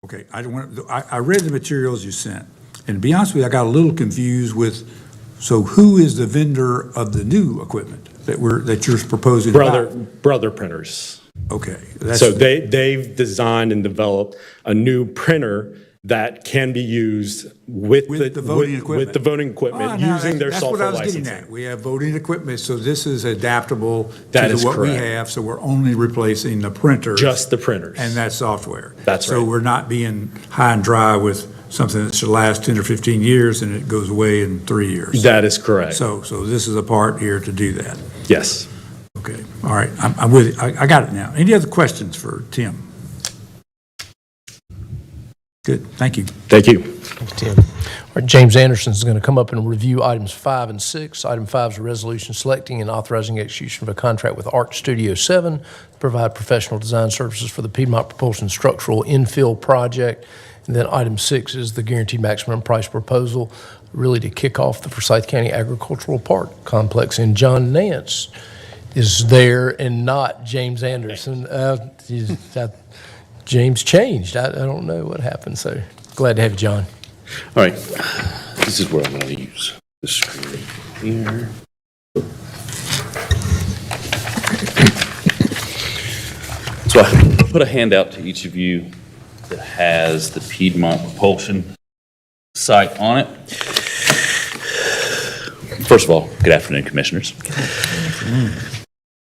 S1: Okay, I read the materials you sent, and to be honest with you, I got a little confused with, so who is the vendor of the new equipment that you're proposing to buy?
S14: Brother printers.
S1: Okay.
S14: So they've designed and developed a new printer that can be used with the voting equipment, using their software licensing. That's what I was getting at.
S1: We have voting equipment, so this is adaptable
S14: That
S1: to
S14: is
S1: what we
S14: correct.
S1: have, so we're only replacing the printers.
S14: Just the printers.
S1: And that software.
S14: That's
S1: So
S14: right.
S1: we're not being high and dry with something that should last 10 or 15 years and it goes away in 3 years.
S14: That is correct.
S1: So this is a part here to do that.
S14: Yes.
S1: Okay, all right, I'm with you. I got it now. Any other questions for Tim? Good, thank you.
S14: Thank you.
S9: Thanks, Tim. All right, James Anderson is going to come up and review items 5 and 6. Item 5 is a resolution selecting and authorizing execution of a contract with ARC Studio 7 to provide professional design services for the Piedmont Propulsion Structural Infill Project. And then item 6 is the guaranteed maximum price proposal, really to kick off the Forsyth County Agricultural Park Complex. And John Nance is there and not James Anderson. James changed. I don't know what happened, so glad to have you, John.
S15: All right, this is where I'm going to use the screen here. So I put a handout to each of you that has the Piedmont Propulsion site on it. First of all, good afternoon, Commissioners.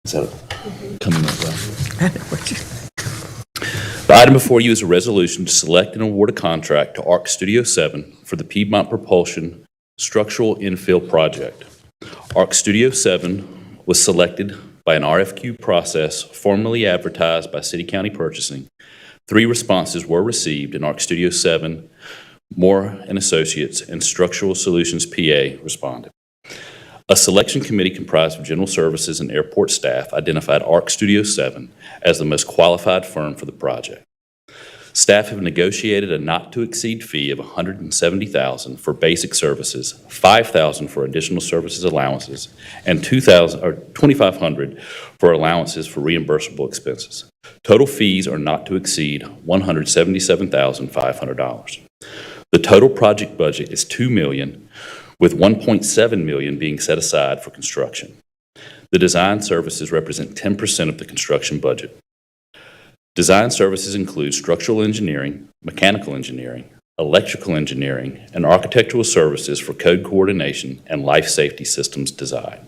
S15: Is that coming up well? The item before you is a resolution to select and award a contract to ARC Studio 7 for the Piedmont Propulsion Structural Infill Project. ARC Studio 7 was selected by an RFQ process formally advertised by City County Purchasing. 3 responses were received, and Arc Studio 7, Moore and Associates, and Structural Solutions PA responded. A selection committee comprised of general services and airport staff identified Arc Studio 7 as the most qualified firm for the project. Staff have negotiated a not-to-exceed fee of $170,000 for basic services, $5,000 for additional services allowances, and $2,500 for allowances for reimbursable expenses. Total fees are not to exceed $177,500. The total project budget is $2 million, with $1.7 million being set aside for construction. The design services represent 10% of the construction budget. Design services include structural engineering, mechanical engineering, electrical engineering, and architectural services for code coordination and life safety systems design.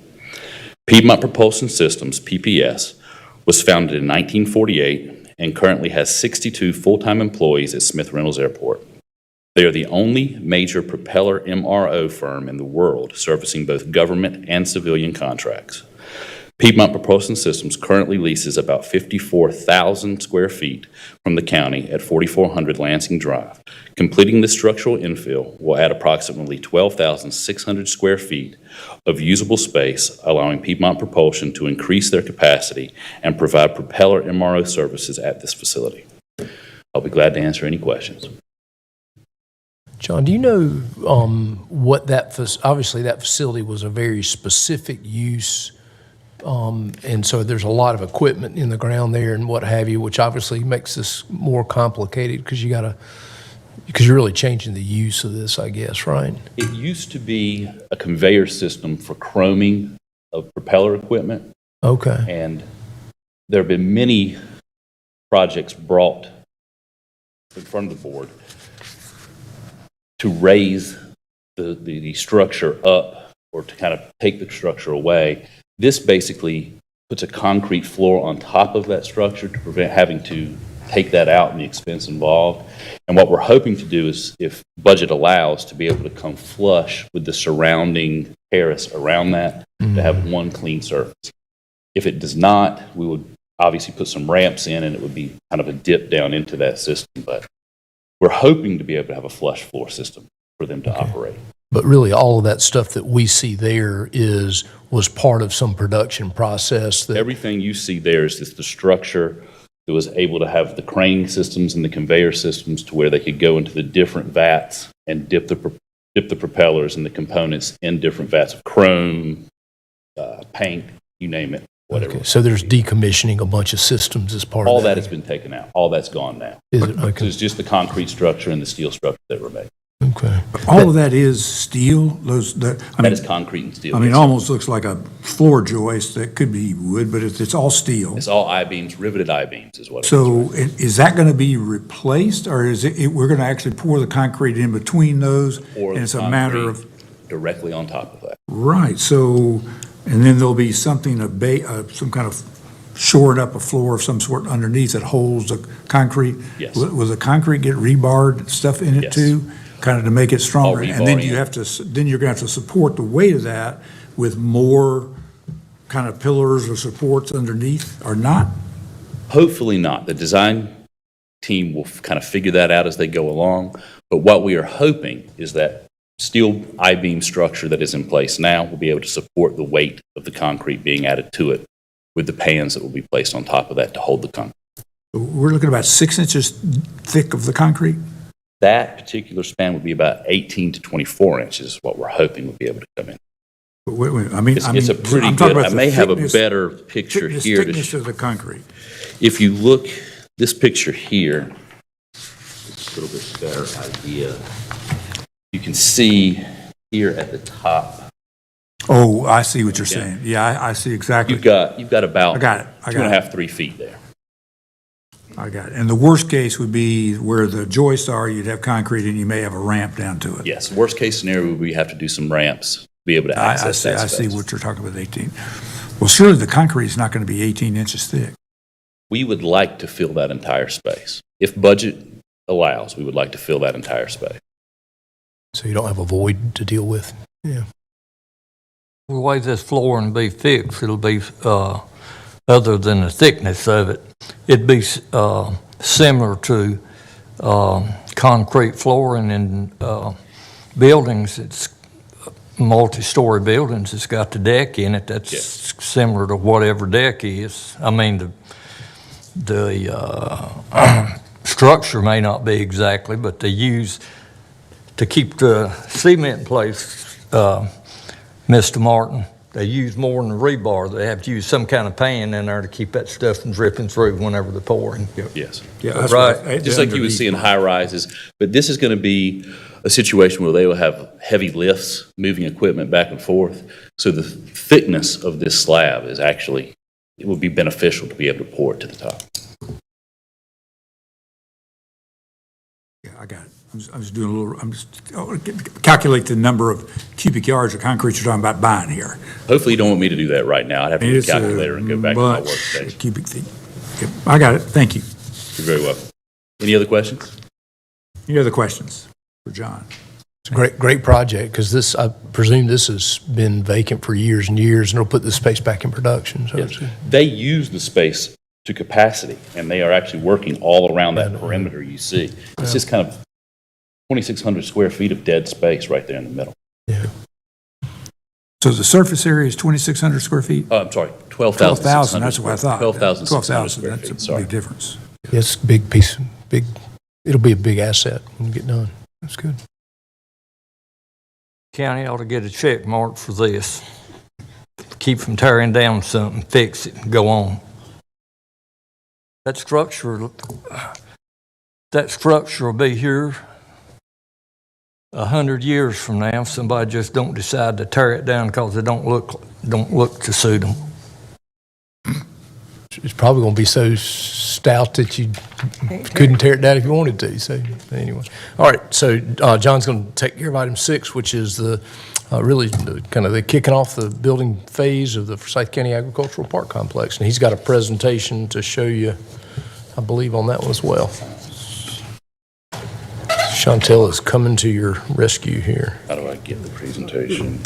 S15: Piedmont Propulsion Systems, PPS, was founded in 1948 and currently has 62 full-time employees at Smith Reynolds Airport. They are the only major propeller MRO firm in the world servicing both government and civilian contracts. Piedmont Propulsion Systems currently leases about 54,000 square feet from the county at 4400 Lansing Drive. Completing the structural infill will add approximately 12,600 square feet of usable space, allowing Piedmont Propulsion to increase their capacity and provide propeller MRO services at this facility. I'll be glad to answer any questions.
S9: John, do you know what obviously that facility was a very specific use, and so there's a lot of equipment in the ground there and what have you, which obviously makes this more complicated because you're really changing the use of this, I guess, right?
S15: It used to be a conveyor system for chroming of propeller equipment.
S9: Okay.
S15: And there have been many projects brought in front of the board to raise the structure up or to kind of take the structure away. This basically puts a concrete floor on top of that structure to prevent having to take that out and the expense involved. And what we're hoping to do is, if budget allows, to be able to come flush with the surrounding terrace around that to have one clean surface. If it does not, we would obviously put some ramps in and it would be kind of a dip down into that system. But we're hoping to be able to have a flush floor system for them to operate.
S9: But really, all of that stuff that we see there was part of some production process.
S15: Everything you see there is just the structure that was able to have the crane systems and the conveyor systems to where they could go into the different vats and dip the propellers and the components in different vats of chrome, paint, you name it, whatever.
S9: Okay, so there's decommissioning a bunch of systems as part of that.
S15: All that has been taken out. All that's gone now.
S9: Is it? Okay.
S15: So it's just the concrete structure and the steel structure that remain.
S9: Okay.
S1: All of that is steel,
S15: That is concrete and steel.
S1: I mean, it
S15: yes.
S1: almost looks like a floor joist that could be wood, but it's all steel.
S15: It's all I-beams, riveted I-beams is what it is.
S1: So is that going to be replaced, or is we're going to actually pour the concrete in between those?
S15: Or
S1: And it's a matter of,
S15: concrete directly on top of that.
S1: right, so, and then there'll be something, some kind of shoring up a floor of some sort underneath that holds the concrete?
S15: Yes.
S1: Will the concrete get rebarred stuff in it
S15: Yes.
S1: too? Kind of to make it stronger?
S15: All
S1: And then
S15: rebar
S1: you
S15: in.
S1: have to, then you're going to have to support the weight of that with more kind of pillars or supports underneath, or not?
S15: Hopefully not. The design team will kind of figure that out as they go along. But what we are hoping is that steel I-beam structure that is in place now will be able to support the weight of the concrete being added to it with the pans that will be placed on top of that to hold the concrete.
S1: We're looking at about 6 inches thick of the concrete?
S15: That particular span would be about 18 to 24 inches is what we're hoping would be able to come in.
S1: Wait, I mean,
S15: It's a pretty
S1: I'm talking
S15: good,
S1: about
S15: I
S1: the
S15: may have a
S1: thickness-
S15: better picture here.
S1: Thickness of the concrete.
S15: If you look, this picture here, it's a little bit better idea. You can see here at the top,
S1: Oh, I see what you're saying. Yeah, I see exactly.
S15: you've got about
S1: I got it.
S15: 2.5, 3 feet there.
S1: I got it. And the worst case would be where the joists are, you'd have concrete and you may have a ramp down to it.
S15: Yes, worst case scenario, we have to do some ramps to be able to access that
S1: I
S15: space.
S1: see what you're talking about, 18. Well, surely the concrete is not going to be 18 inches thick.
S15: We would like to fill that entire space. If budget allows, we would like to fill that entire space.
S9: So you don't have a void to deal with. Yeah.
S3: The way this flooring be fixed, it'll be other than the thickness of it. It'd be similar to concrete flooring in buildings. It's multi-story buildings. It's got the deck in it. That's similar to whatever deck is. I mean, the structure may not be exactly, but they use, to keep the cement in place, Mr. Martin, they use more than the rebar. They have to use some kind of pan in there to keep that stuff from dripping through whenever they're pouring.
S15: Yes.
S1: Yeah, that's
S3: Right.
S15: Just like you would see in high rises, but this is going to be a situation where they will have heavy lifts, moving equipment back and forth. So the thickness of this slab is actually, it would be beneficial to be able to pour it to the top.
S1: Yeah, I got it. I'm just doing a little, calculate the number of cubic yards of concrete you're talking about buying here.
S15: Hopefully you don't want me to do that right now. I'd have to get a calculator and go back to my
S1: Bunch
S15: workstation.
S1: of cubic feet. Yep, I got it. Thank you.
S15: You're very welcome. Any other questions?
S1: Any other questions for John?
S9: It's a great project, because this, I presume this has been vacant for years and years, and it'll put the space back in production. So
S15: Yes. They use the space to capacity, and they are actually working all around that perimeter you see. It's just kind of 2,600 square feet of dead space right there in the middle.
S1: So the surface area is 2,600 square feet?
S15: I'm sorry, 12,000.
S1: 12,000, that's what I thought.
S15: 12,600 square
S1: That's
S15: feet,
S1: a
S15: sorry.
S1: big difference.
S9: It's a big piece, it'll be a big asset when you get done. That's good.
S3: County ought to get a check mark for this. Keep from tearing down something, fix it, and go on. That structure will be here 100 years from now if somebody just don't decide to tear it down because it don't look to suit them.
S9: It's probably going to be so stout that you couldn't tear it down if you wanted to. So anyway, all right. So John's going to take care of item 6, which is the really kind of the kicking off the building phase of the Forsyth County Agricultural Park Complex, and he's got a presentation to show you, I believe, on that one as well. Chantel is coming to your rescue here.
S15: How do I get the presentation?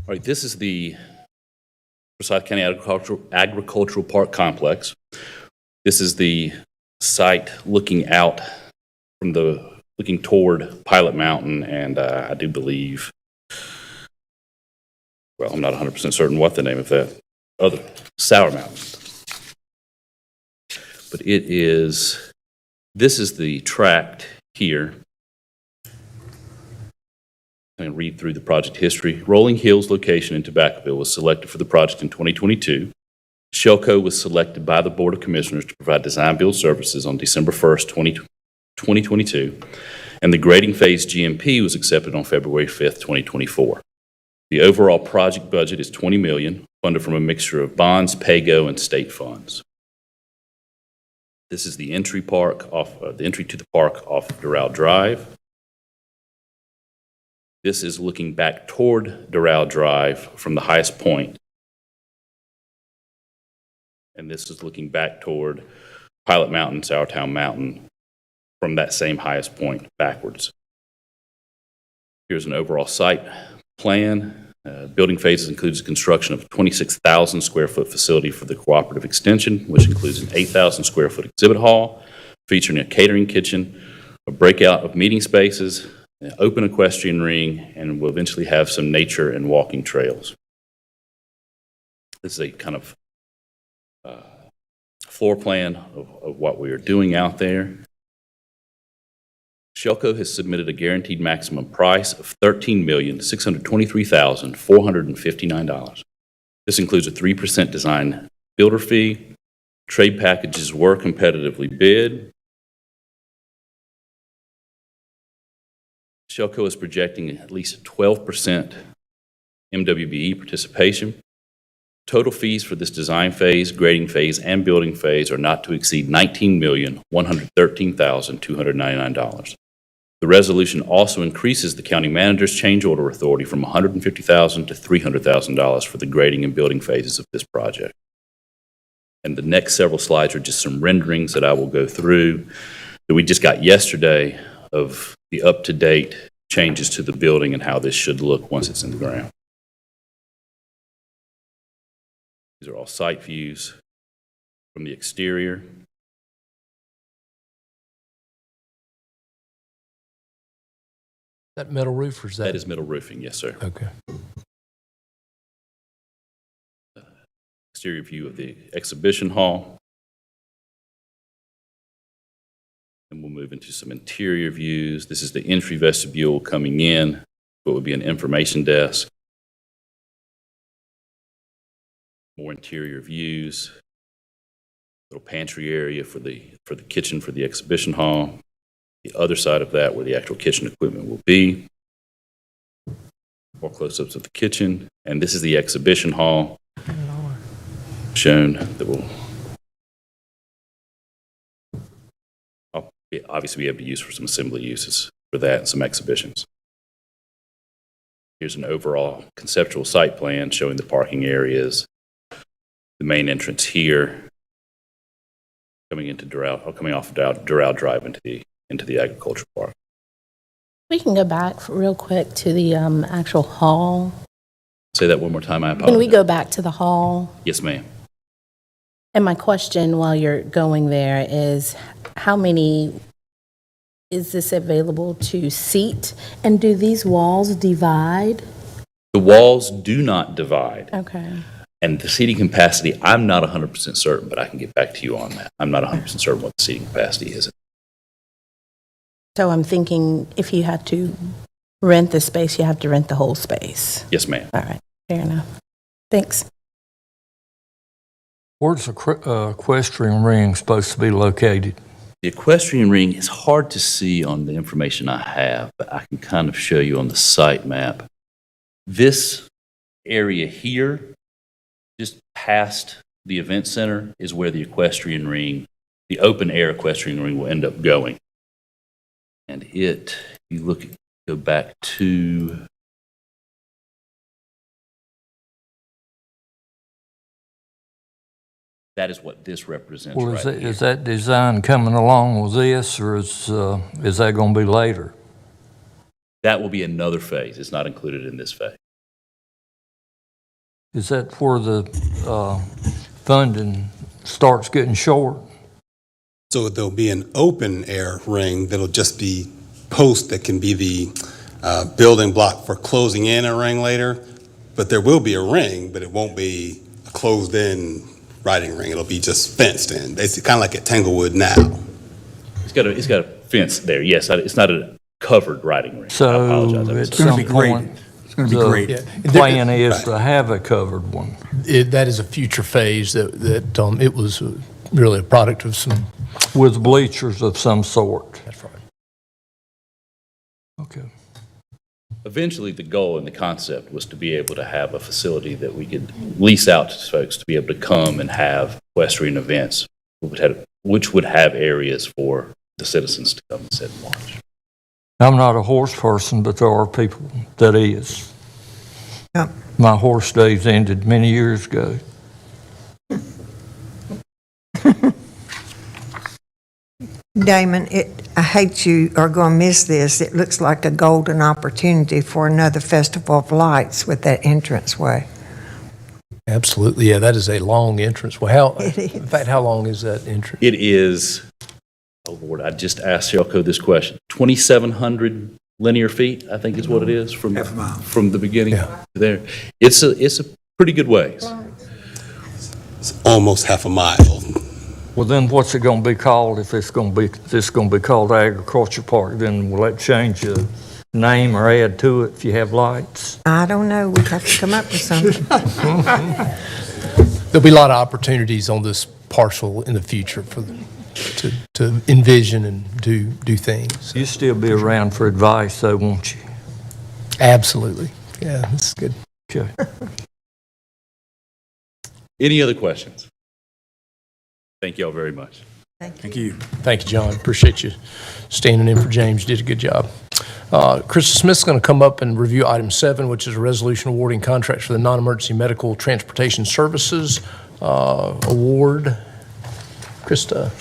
S15: All right, this is the Forsyth County Agricultural Park Complex. This is the site looking toward Pilot Mountain, and I do believe, well, I'm not 100% certain what the name of that other, Sour Mountain. But this is the tract here. And read through the project history. Rolling Hills location in Tobaccoville was selected for the project in 2022. Shellco was selected by the Board of Commissioners to provide design build services on December 1st, 2022. And the grading phase GMP was accepted on February 5th, 2024. The overall project budget is $20 million, funded from a mixture of bonds, PAYGO, and state funds. This is the entry to the park off of Doral Drive. This is looking back toward Doral Drive from the highest point. And this is looking back toward Pilot Mountain, Sourtown Mountain from that same highest point backwards. Here's an overall site plan. Building phases includes the construction of a 26,000 square foot facility for the cooperative extension, which includes an 8,000 square foot exhibit hall featuring a catering kitchen, a breakout of meeting spaces, an open equestrian ring, and we'll eventually have some nature and walking trails. This is a kind of floor plan of what we are doing out there. Shellco has submitted a guaranteed maximum price of $13,623,459. This includes a 3% design builder fee. Trade packages were competitively bid. Shellco is projecting at least 12% MWBE participation. Total fees for this design phase, grading phase, and building phase are not to exceed $19,113,299. The resolution also increases the county manager's change order authority from $150,000 to $300,000 for the grading and building phases of this project. And the next several slides are just some renderings that I will go through that we just got yesterday of the up-to-date changes to the building and how this should look once it's in the ground. These are all site views from the exterior.
S9: That metal roof, or is that?
S15: That is metal roofing, yes, sir.
S9: Okay.
S15: Exterior view of the exhibition hall. And we'll move into some interior views. This is the entry vestibule coming in, what would be an information desk. More interior views. Little pantry area for the kitchen for the exhibition hall. The other side of that where the actual kitchen equipment will be. More close-ups of the kitchen. And this is the exhibition hall shown that will obviously be able to use for some assembly uses for that and some exhibitions. Here's an overall conceptual site plan showing the parking areas, the main entrance here, coming off of Doral Drive into the agriculture park.
S5: We can go back real quick to the actual hall.
S15: Say that one more time, I apologize.
S5: Can we go back to the hall?
S15: Yes, ma'am.
S5: And my question while you're going there is, how many is this available to seat? And do these walls divide?
S15: The walls do not divide.
S5: Okay.
S15: And the seating capacity, I'm not 100% certain, but I can get back to you on that. I'm not 100% certain what the seating capacity is.
S5: So I'm thinking if you had to rent the space, you have to rent the whole space.
S15: Yes, ma'am.
S5: All right, fair enough. Thanks.
S3: Where's the equestrian ring supposed to be located?
S15: The equestrian ring is hard to see on the information I have, but I can kind of show you on the site map. This area here, just past the event center, is where the equestrian ring, the open air equestrian ring, will end up going. And you go back to that is what this represents
S3: Well,
S15: right here.
S3: is that design coming along with this, or is that going to be later?
S15: That will be another phase. It's not included in this phase.
S3: Is that where the funding starts getting short?
S16: So there'll be an open air ring that'll just be posts that can be the building block for closing in a ring later. But there will be a ring, but it won't be a closed in riding ring. It'll be just fenced in, basically kind of like at Tanglewood now.
S15: It's got a fence there. Yes, it's not a covered riding ring.
S3: So
S15: I apologize.
S3: at some point,
S1: It's going to be great.
S3: the plan is to have a covered one.
S9: That is a future phase that it was really a product of some.
S3: With bleachers of some sort.
S9: That's right.
S3: Okay.
S15: Eventually, the goal and the concept was to be able to have a facility that we could lease out to folks to be able to come and have equestrian events, which would have areas for the citizens to come and sit and watch.
S3: I'm not a horse person, but there are people that is.
S8: Yep.
S3: My horse days ended many years ago.
S8: Damon, I hate you are going to miss this. It looks like a golden opportunity for another Festival of Lights with that entranceway.
S9: Absolutely, yeah, that is a long entrance. Well,
S8: It is.
S9: in fact, how long is that entrance?
S15: It is, oh Lord, I just asked Shelco this question, 2,700 linear feet, I think is what it is from the beginning to there. It's a pretty good ways.
S16: It's almost half a mile.
S3: Well, then what's it going to be called if it's going to be called Agriculture Park? Then will that change the name or add to it if you have lights?
S8: I don't know. We have to come up with something.
S9: There'll be a lot of opportunities on this parcel in the future for to envision and do things.
S3: You'll still be around for advice, though, won't you?
S9: Absolutely. Yeah, that's good.
S3: Okay.
S15: Any other questions? Thank you all very much.
S1: Thank you.
S9: Thank you, John. Appreciate you standing in for James. You did a good job. Krista Smith's going to come up and review item 7, which is a resolution awarding contracts for the non-emergency medical transportation services award. Krista.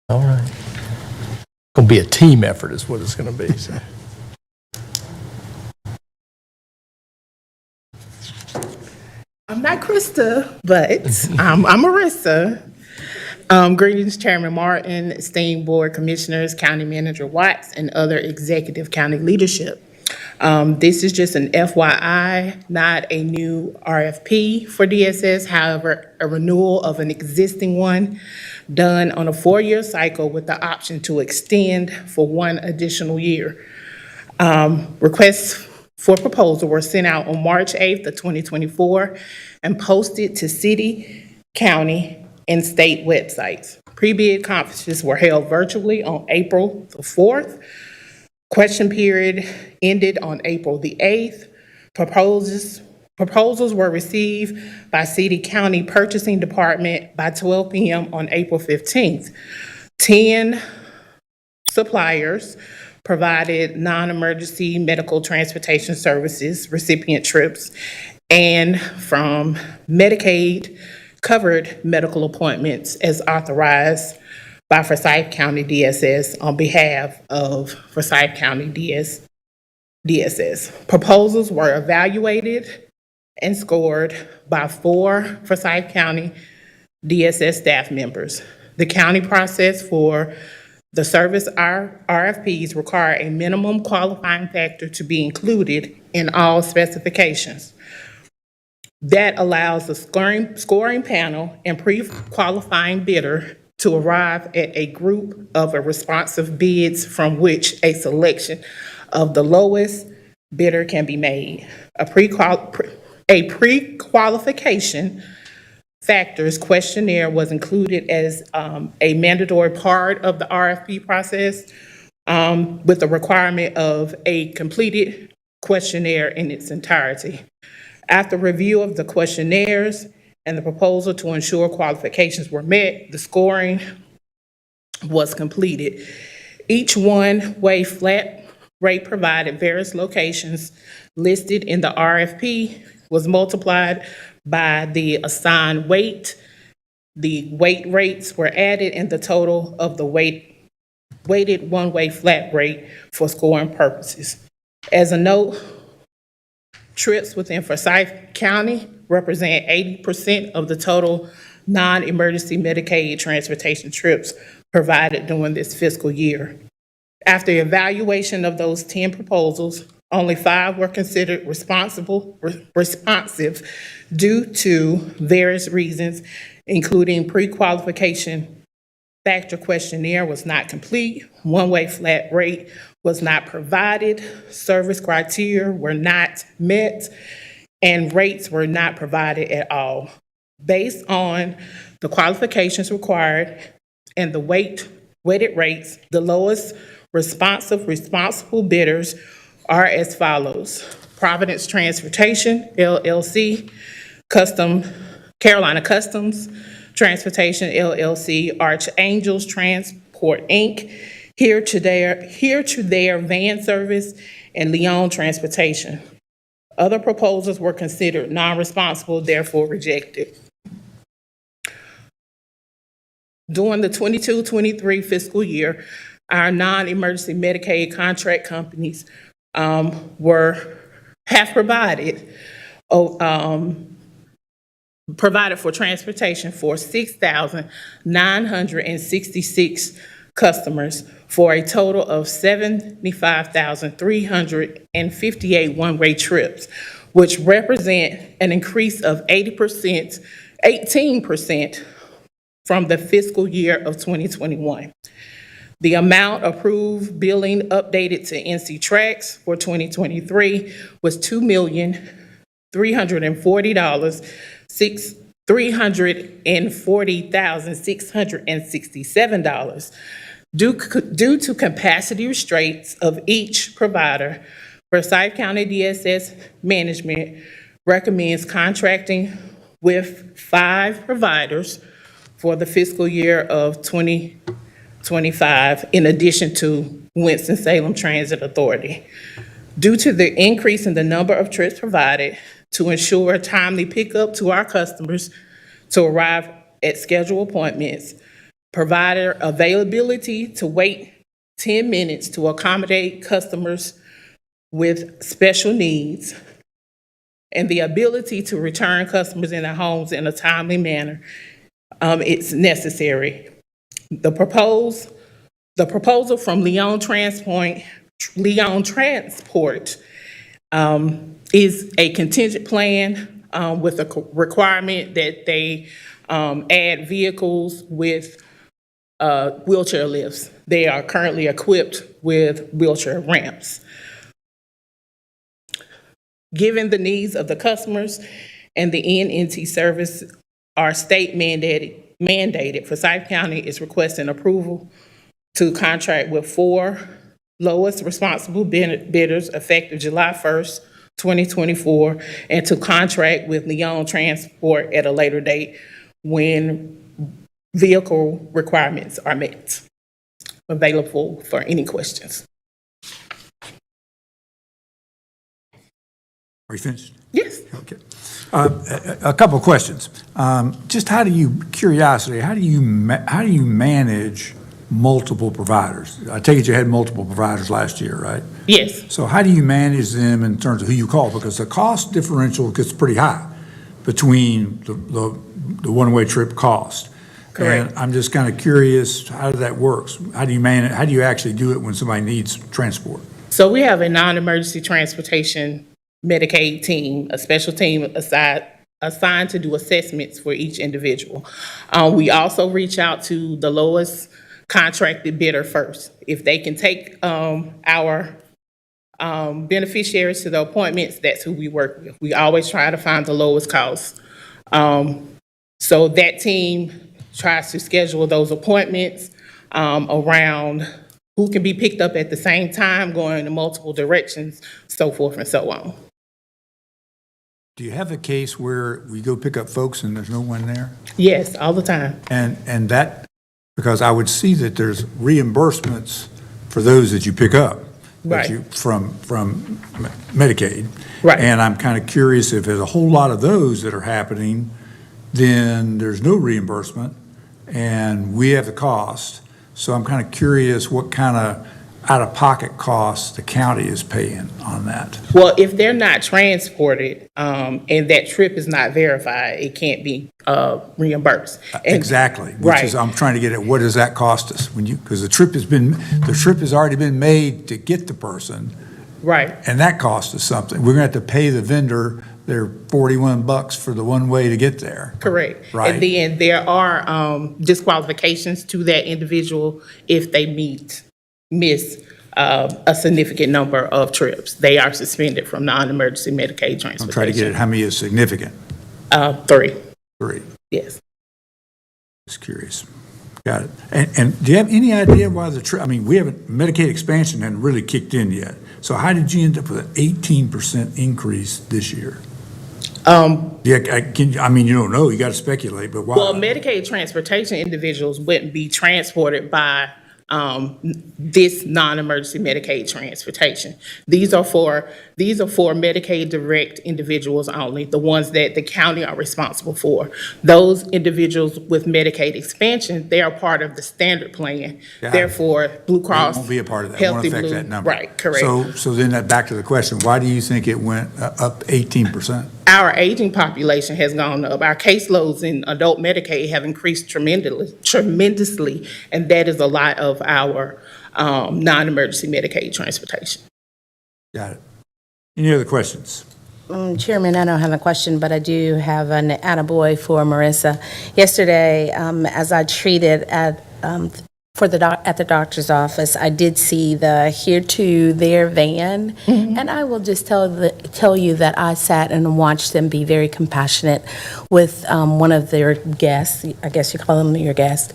S9: All right. Going to be a team effort is what it's going to be. So.
S17: I'm not Krista, but I'm Marissa. Greetings, Chairman Martin, esteemed board commissioners, County Manager Watts, and other executive county leadership. This is just an FYI, not a new RFP for DSS, however, a renewal of an existing one done on a 4-year cycle with the option to extend for 1 additional year. Requests for proposal were sent out on March 8th of 2024 and posted to city, county, and state websites. Pre-bid conferences were held virtually on April the 4th. Question period ended on April the 8th. Proposals were received by City County Purchasing Department by 12 p.m. on April 15th. 10 suppliers provided non-emergency medical transportation services, recipient trips, and from Medicaid covered medical appointments as authorized by Forsyth County DSS on behalf of Forsyth County DSS. Proposals were evaluated and scored by 4 Forsyth County DSS staff members. The county process for the service RFPs require a minimum qualifying factor to be included in all specifications. That allows the scoring panel and pre-qualifying bidder to arrive at a group of responsive bids from which a selection of the lowest bidder can be made. A pre-qualification factors questionnaire was included as a mandatory part of the RFP process with the requirement of a completed questionnaire in its entirety. After review of the questionnaires and the proposal to ensure qualifications were met, the scoring was completed. Each one-way flat rate provided various locations listed in the RFP was multiplied by the assigned weight. The weight rates were added in the total of the weighted one-way flat rate for scoring purposes. As a note, trips within Forsyth County represent 80% of the total non-emergency Medicaid transportation trips provided during this fiscal year. After evaluation of those 10 proposals, only 5 were considered responsive due to various reasons, including pre-qualification factor questionnaire was not complete, one-way flat rate was not provided, service criteria were not met, and rates were not provided at all. Based on the qualifications required and the weighted rates, the lowest responsible bidders are as follows: Providence Transportation, LLC, Carolina Customs Transportation, LLC, Arch Angels Transport, Inc., Here to There Van Service, and Leon Transportation. Other proposals were considered non-responsible, therefore rejected. During the 22-23 fiscal year, our non-emergency Medicaid contract companies have provided for transportation for 6,966 customers for a total of 75,358 one-way trips, which represent an increase of 18% from the fiscal year of 2021. The amount approved billing updated to NC Tracks for 2023 was $2,340,667. Due to capacity restraints of each provider, Forsyth County DSS Management recommends contracting with 5 providers for the fiscal year of 2025, in addition to Winston-Salem Transit Authority. Due to the increase in the number of trips provided to ensure timely pickup to our customers to arrive at scheduled appointments, provider availability to wait 10 minutes to accommodate customers with special needs, and the ability to return customers in their homes in a timely manner, it's necessary. The proposal from Leon Transport is a contingent plan with a requirement that they add vehicles with wheelchair lifts. They are currently equipped with wheelchair ramps. Given the needs of the customers and the NNT service are state mandated, Forsyth County is requesting approval to contract with 4 lowest responsible bidders effective July 1st, 2024, and to contract with Leon Transport at a later date when vehicle requirements are met. Available for any questions.
S1: Are you finished?
S17: Yes.
S1: Okay. A couple of questions. Just how do you manage multiple providers? I take it you had multiple providers last year, right?
S17: Yes.
S1: So how do you manage them in terms of who you call? Because the cost differential gets pretty high between the one-way trip cost.
S17: Correct.
S1: And I'm just kind of curious how that works. How do you manage? How do you actually do it when somebody needs transport?
S17: So we have a non-emergency transportation Medicaid team, a special team assigned to do assessments for each individual. We also reach out to the lowest contracted bidder first. If they can take our beneficiaries to the appointments, that's who we work with. We always try to find the lowest cost. So that team tries to schedule those appointments around who can be picked up at the same time, going in multiple directions, so forth and so on.
S1: Do you have a case where we go pick up folks and there's no one there?
S17: Yes, all the time.
S1: And that, because I would see that there's reimbursements for those that you pick up.
S17: Right.
S1: From Medicaid.
S17: Right.
S1: And I'm kind of curious if there's a whole lot of those that are happening, then there's no reimbursement and we have the cost. So I'm kind of curious what kind of out-of-pocket costs the county is paying on that.
S17: Well, if they're not transported and that trip is not verified, it can't be reimbursed.
S1: Exactly. Which
S17: Right.
S1: is, I'm trying to get at, what does that cost us when because the trip has already been made to get the person.
S17: Right.
S1: And that costs us something. We're going to have to pay the vendor their $41 for the one way to get there.
S17: Correct.
S1: Right.
S17: And then there are disqualifications to that individual if they miss a significant number of trips. They are suspended from non-emergency Medicaid transportation.
S1: I'm trying to get at how many is significant.
S17: 3.
S1: 3.
S17: Yes.
S1: Just curious. Got it. And do you have any idea why Medicaid expansion hadn't really kicked in yet. So how did you end up with an 18% increase this year? You don't know, you got to speculate, but why?
S17: Well, Medicaid transportation individuals wouldn't be transported by this non-emergency Medicaid transportation. These are for Medicaid direct individuals only, the ones that the county are responsible for. Those individuals with Medicaid expansion, they are part of the standard plan.
S1: Got it.
S17: Therefore, Blue Cross,
S1: It won't be a part of that. It won't
S17: Healthy
S1: affect
S17: Blue,
S1: that number.
S17: right, correct.
S1: So then that back to the question, why do you think it went up 18%?
S17: Our aging population has gone up. Our caseloads in adult Medicaid have increased tremendously, and that is a lot of our non-emergency Medicaid transportation.
S1: Got it. Any other questions?
S5: Chairman, I don't have a question, but I do have an attaboy for Marissa. Yesterday, as I treated at at the doctor's office, I did see the Here to There van, and I will just tell you that I sat and watched them be very compassionate with one of their guests, I guess you call them your guest,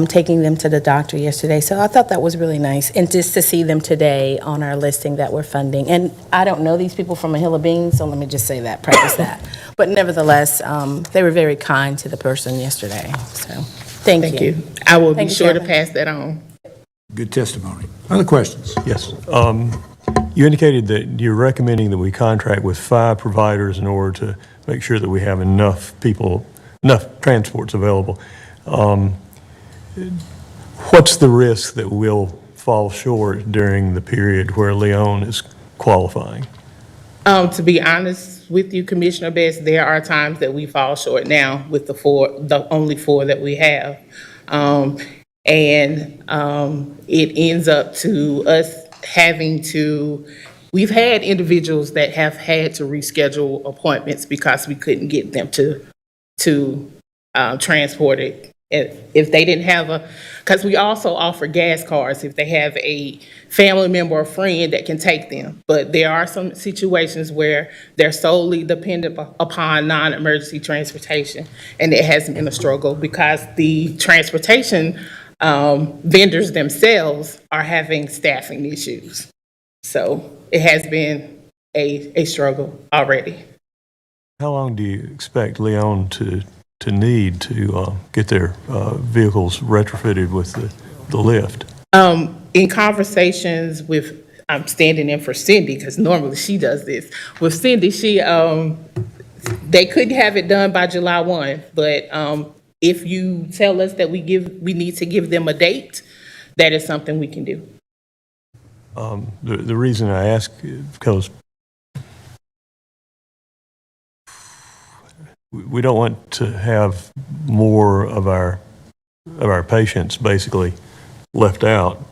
S5: taking them to the doctor yesterday. So I thought that was really nice, and just to see them today on our listing that we're funding. And I don't know these people from a hill of beans, so let me just say that, preface that. But nevertheless, they were very kind to the person yesterday, so. Thank you.
S17: I will be
S5: Thank you,
S17: sure to
S5: Chairman.
S17: pass that on.
S1: Good testimony. Other questions?
S10: Yes. You indicated that you're recommending that we contract with 5 providers in order to make sure that we have enough people, enough transports available. What's the risk that we'll fall short during the period where Leon is qualifying?
S17: To be honest with you, Commissioner Best, there are times that we fall short now with the only 4 that we have. It ends up to us we've had individuals that have had to reschedule appointments because we couldn't get them to transport it. If they didn't have because we also offer gas cards if they have a family member or friend that can take them. But there are some situations where they're solely dependent upon non-emergency transportation, and it has been a struggle because the transportation vendors themselves are having staffing issues. So it has been a struggle already.
S10: How long do you expect Leon to need to get their vehicles retrofitted with the lift?
S17: In conversations with, I'm standing in for Cindy because normally she does this. With Cindy, they could have it done by July 1, but if you tell us that we need to give them a date, that is something we can do.
S10: The reason I ask is because we don't want to have more of our patients basically left out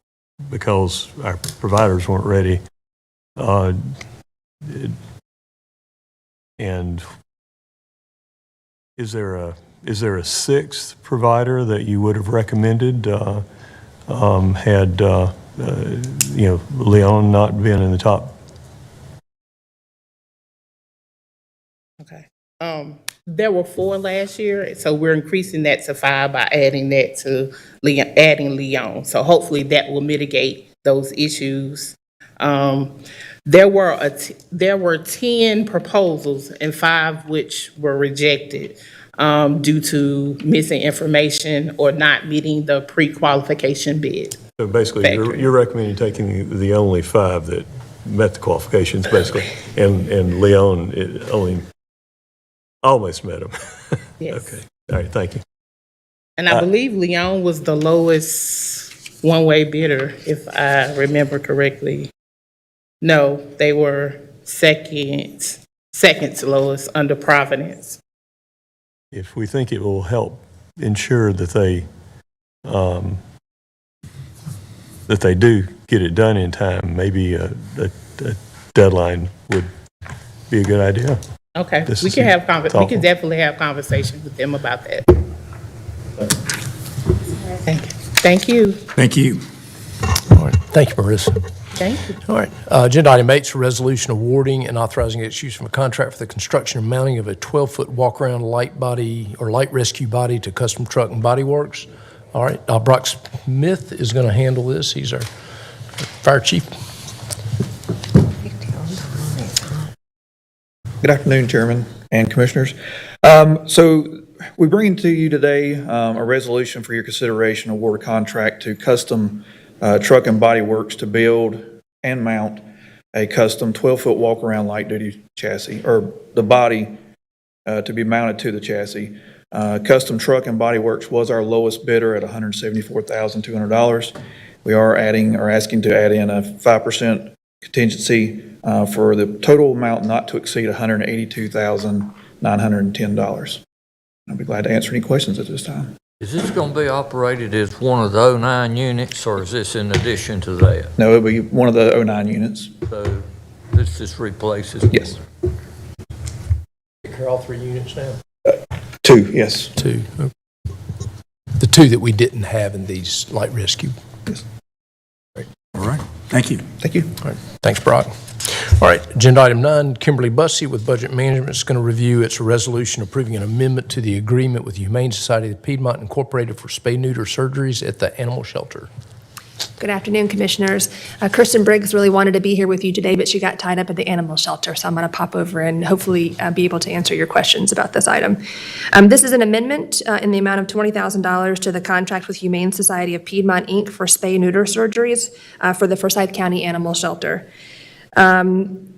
S10: because our providers weren't ready. And is there a 6th provider that you would have recommended had Leon not been in the top?
S17: Okay. There were 4 last year, so we're increasing that to 5 by adding that to adding Leon. So hopefully that will mitigate those issues. There were 10 proposals and 5 which were rejected due to missing information or not meeting the pre-qualification bid.
S10: So basically, you're recommending taking the only 5 that met the qualifications, basically, and Leon only almost met them.
S17: Yes.
S10: Okay. All right. Thank you.
S17: And I believe Leon was the lowest one-way bidder, if I remember correctly. No, they were second lowest under Providence.
S10: If we think it will help ensure that they do get it done in time, maybe a deadline would be a good idea.
S17: Okay, we can definitely have conversations with them about that. Thank you.
S1: Thank you.
S9: All right. Thank you, Marissa.
S17: Thank you.
S9: All right. Agenda item 8 is a resolution awarding and authorizing its use from a contract for the construction and mounting of a 12-foot walk-around light body or light rescue body to Custom Truck and Body Works. All right. Brock Smith is going to handle this. He's our fire chief.
S18: Good afternoon, Chairman and Commissioners. So we bring to you today a resolution for your consideration, award a contract to Custom Truck and Body Works to build and mount a custom 12-foot walk-around light-duty chassis, or the body to be mounted to the chassis. Custom Truck and Body Works was our lowest bidder at $174,200. We are asking to add in a 5% contingency for the total amount not to exceed $182,910. I'll be glad to answer any questions at this time.
S3: Is this going to be operated as one of the 09 units, or is this in addition to that?
S18: No, it'll be one of the 09 units.
S3: So this just replaces?
S18: Yes.
S9: Take care of all 3 units now?
S18: 2, yes.
S9: 2. the two that we didn't have in these light rescue.
S1: All right, thank you.
S18: Thank you.
S9: All right, thanks, Brock. All right, agenda item 9, Kimberly Bussey with Budget Management is going to review its resolution approving an amendment to the agreement with the Humane Society of Piedmont Incorporated for spay-neuter surgeries at the animal shelter.
S19: Good afternoon, Commissioners. Kirsten Briggs really wanted to be here with you today, but she got tied up at the animal shelter, so I'm going to pop over and hopefully be able to answer your questions about this item. This is an amendment in the amount of $20,000 to the contract with Humane Society of Piedmont, Inc. for spay-neuter surgeries for the Forsyth County Animal Shelter.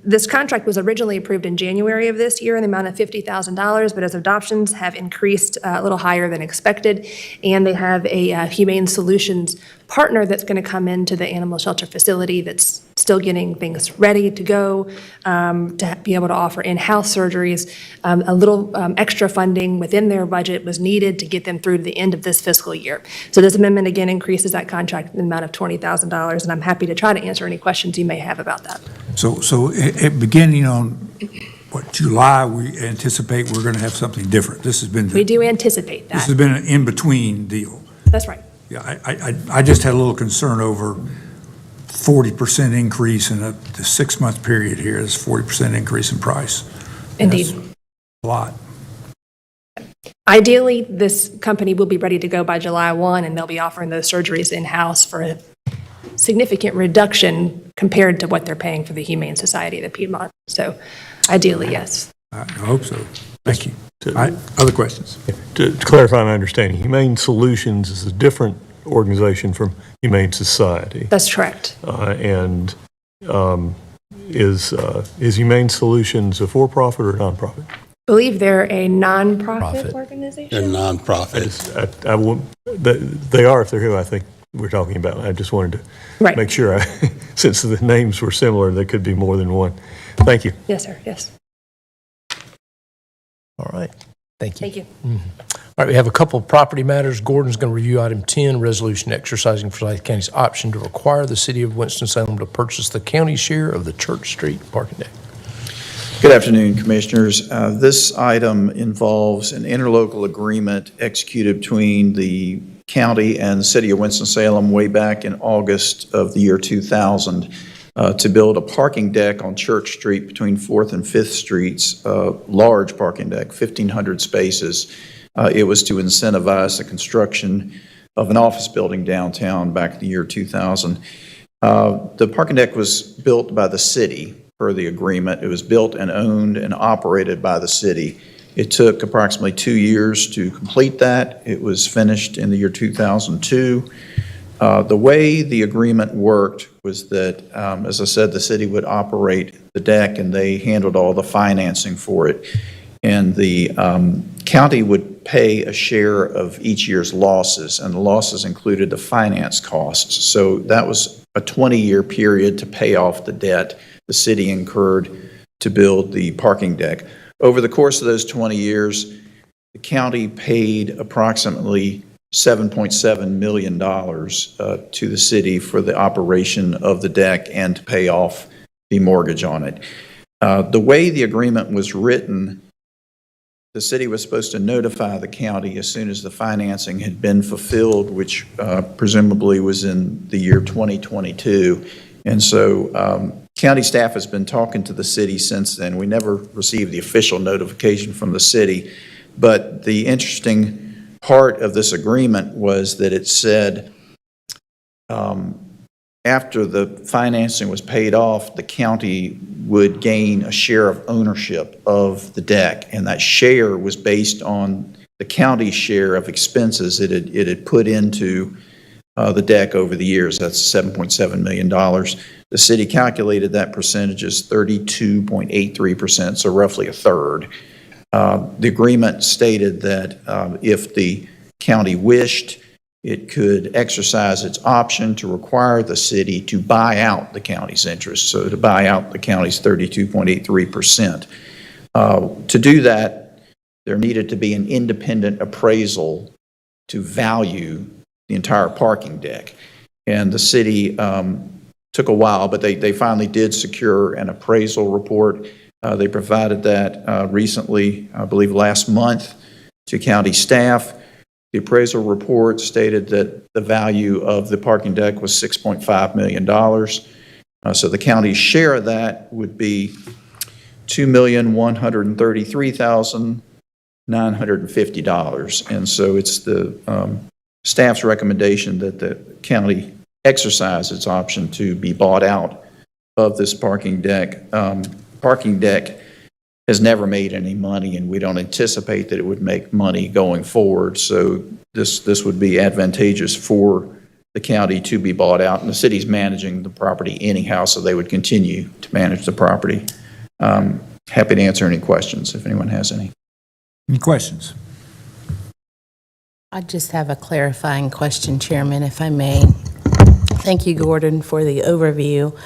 S19: This contract was originally approved in January of this year in the amount of $50,000, but as adoptions have increased a little higher than expected, and they have a Humane Solutions partner that's going to come into the animal shelter facility that's still getting things ready to go to be able to offer in-house surgeries. A little extra funding within their budget was needed to get them through to the end of this fiscal year. So this amendment again increases that contract in the amount of $20,000, and I'm happy to try to answer any questions you may have about that.
S1: So at beginning on, what, July, we anticipate we're going to have something different. This has been,
S19: We do anticipate
S1: this
S19: that.
S1: has been an in-between deal.
S19: That's right.
S1: Yeah, I just had a little concern over 40% increase in the 6-month period here is 40% increase in price.
S19: Indeed.
S1: That's a lot.
S19: Ideally, this company will be ready to go by July 1, and they'll be offering those surgeries in-house for a significant reduction compared to what they're paying for the Humane Society of the Piedmont. So ideally, yes.
S1: I hope so. Thank you. All right, other questions?
S10: To clarify my understanding, Humane Solutions is a different organization from Humane Society.
S19: That's correct.
S10: And is Humane Solutions a for-profit or a nonprofit?
S19: I believe they're a nonprofit organization.
S16: They're nonprofit.
S10: I won't, they are if they're who I think we're talking about. I just wanted to make sure, since the names were similar, there could be more than one. Thank you.
S19: Yes, sir. Yes.
S9: All right, thank you.
S19: Thank you.
S9: All right, we have a couple of property matters. Gordon's going to review item 10, resolution exercising Forsyth County's option to require the city of Winston-Salem to purchase the county share of the Church Street parking deck.
S18: Good afternoon, Commissioners. This item involves an interlocal agreement executed between the county and the city of Winston-Salem way back in August of the year 2000 to build a parking deck on Church Street between 4th and 5th Streets, a large parking deck, 1,500 spaces. It was to incentivize the construction of an office building downtown back in the year 2000. The parking deck was built by the city per the agreement. It was built and owned and operated by the city. It took approximately 2 years to complete that. It was finished in the year 2002. The way the agreement worked was that, as I said, the city would operate the deck and they handled all the financing for it. And the county would pay a share of each year's losses, and the losses included the finance costs. So that was a 20-year period to pay off the debt the city incurred to build the parking deck. Over the course of those 20 years, the county paid approximately $7.7 million to the city for the operation of the deck and to pay off the mortgage on it. The way the agreement was written, the city was supposed to notify the county as soon as the financing had been fulfilled, which presumably was in the year 2022. And so county staff has been talking to the city since then. We never received the official notification from the city, but the interesting part of this agreement was that it said after the financing was paid off, the county would gain a share of ownership of the deck, and that share was based on the county's share of expenses it had put into the deck over the years. That's $7.7 million. The city calculated that percentage as 32.83%, so roughly a third. The agreement stated that if the county wished, it could exercise its option to require the city to buy out the county's interest, so to buy out the county's 32.83%. To do that, there needed to be an independent appraisal to value the entire parking deck. And the city took a while, but they finally did secure an appraisal report. They provided that recently, I believe last month, to county staff. The appraisal report stated that the value of the parking deck was $6.5 million. So the county's share of that would be $2,133,950. And so it's the staff's recommendation that the county exercise its option to be bought out of this parking deck. Parking deck has never made any money, and we don't anticipate that it would make money going forward. So this would be advantageous for the county to be bought out, and the city's managing the property anyhow, so they would continue to manage the property. Happy to answer any questions if anyone has any.
S1: Any questions?
S5: I just have a clarifying question, Chairman, if I may. Thank you, Gordon, for the overview.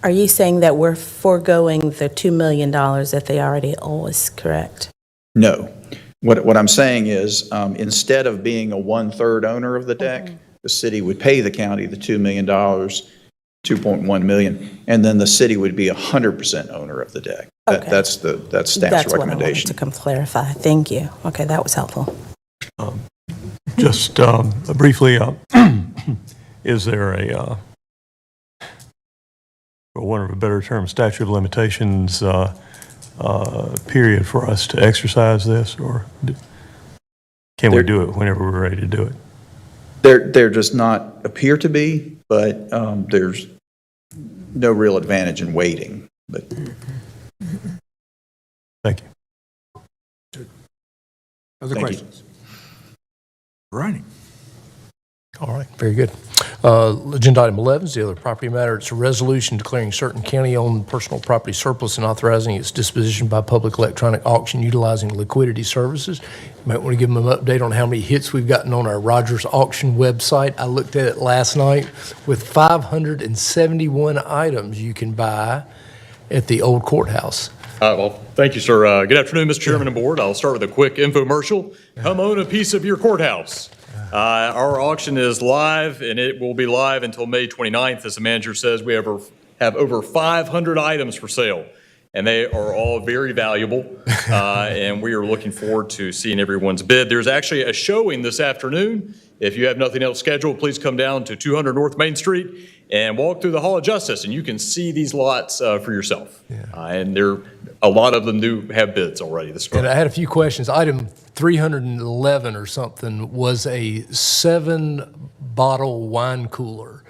S5: Are you saying that we're foregoing the $2 million that they already owe us, correct?
S18: No. What I'm saying is, instead of being a one-third owner of the deck, the city would pay the county the $2 million, $2.1 million, and then the city would be 100% owner of the deck.
S5: Okay.
S18: That's staff's recommendation.
S5: That's what I wanted to clarify. Thank you. Okay, that was helpful.
S10: Just briefly, is there a, for want of a better term, statute of limitations period for us to exercise this, or can we do it whenever we're ready to do it?
S18: There does not appear to be, but there's no real advantage in waiting. But
S10: thank you.
S1: Other
S18: Thank you.
S1: questions? All righty.
S9: All right, very good. Agenda item 11 is the other property matter. It's a resolution declaring certain county-owned personal property surplus and authorizing its disposition by public electronic auction utilizing liquidity services. You might want to give them an update on how many hits we've gotten on our Rogers Auction website. I looked at it last night with 571 items you can buy at the old courthouse.
S20: Well, thank you, sir. Good afternoon, Mr. Chairman and Board. I'll start with a quick infomercial. Come own a piece of your courthouse. Our auction is live, and it will be live until May 29th. As the manager says, we have over 500 items for sale, and they are all very valuable, and we are looking forward to seeing everyone's bid. There's actually a showing this afternoon. If you have nothing else scheduled, please come down to 200 North Main Street and walk through the Hall of Justice, and you can see these lots for yourself. And a lot of them do have bids already this spring.
S9: And I had a few questions. Item 311 or something was a 7-bottle wine cooler.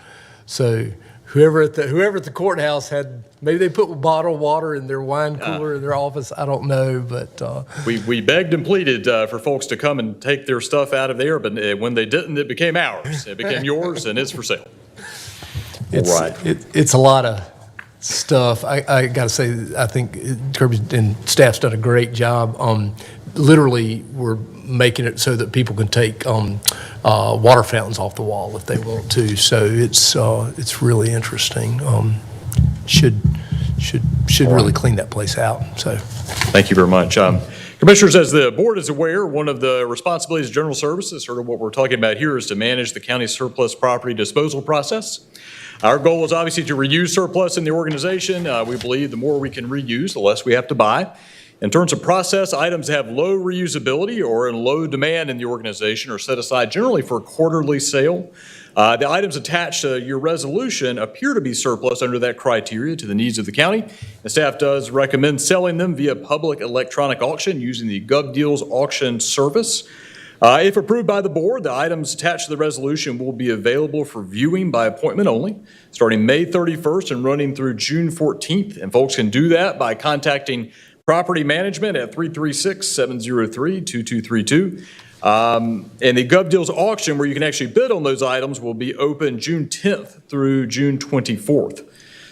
S9: So whoever at the courthouse had, maybe they put bottled water in their wine cooler in their office. I don't know, but
S20: We begged and pleaded for folks to come and take their stuff out of there, but when they didn't, it became ours. It became yours, and it's for sale.
S9: it's a lot of stuff. I got to say, I think Kirby and staff's done a great job. Literally, we're making it so that people can take water fountains off the wall if they want to. So it's really interesting. Should really clean that place out. So,
S20: thank you very much. Commissioners, as the board is aware, one of the responsibilities of general services, sort of what we're talking about here, is to manage the county's surplus property disposal process. Our goal is obviously to reuse surplus in the organization. We believe the more we can reuse, the less we have to buy. In terms of process, items that have low reusability or in low demand in the organization are set aside generally for quarterly sale. The items attached to your resolution appear to be surplus under that criteria to the needs of the county. The staff does recommend selling them via public electronic auction using the GovDeals auction service. If approved by the board, the items attached to the resolution will be available for viewing by appointment only, starting May 31st and running through June 14th. And folks can do that by contacting property management at 336-703-2232. And the GovDeals auction, where you can actually bid on those items, will be open June 10th through June 24th.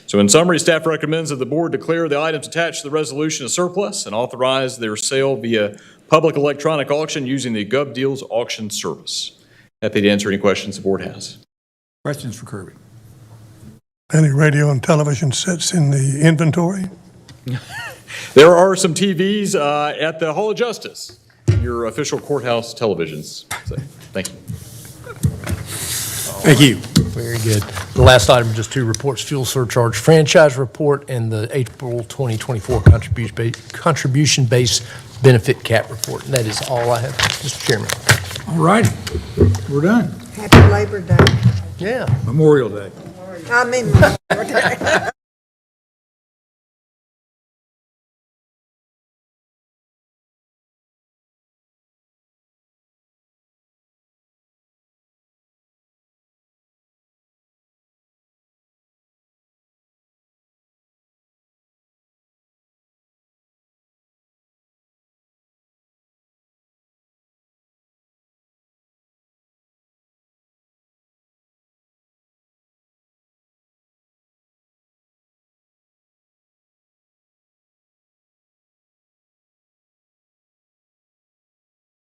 S20: So in summary, staff recommends that the board declare the items attached to the resolution as surplus and authorize their sale via public electronic auction using the GovDeals auction service. Happy to answer any questions the board has.
S1: Questions for Kirby?
S11: Any radio and television sets in the inventory?
S20: There are some TVs at the Hall of Justice, your official courthouse televisions. So, thank you.
S1: Thank you.
S9: very good. The last item, just two reports, fuel surcharge franchise report and the April 2024 contribution-based benefit cap report. And that is all I have, Mr. Chairman.
S1: All right, we're done.
S8: Happy Labor Day.
S9: Yeah.
S1: Memorial Day.
S8: I mean, Memorial Day.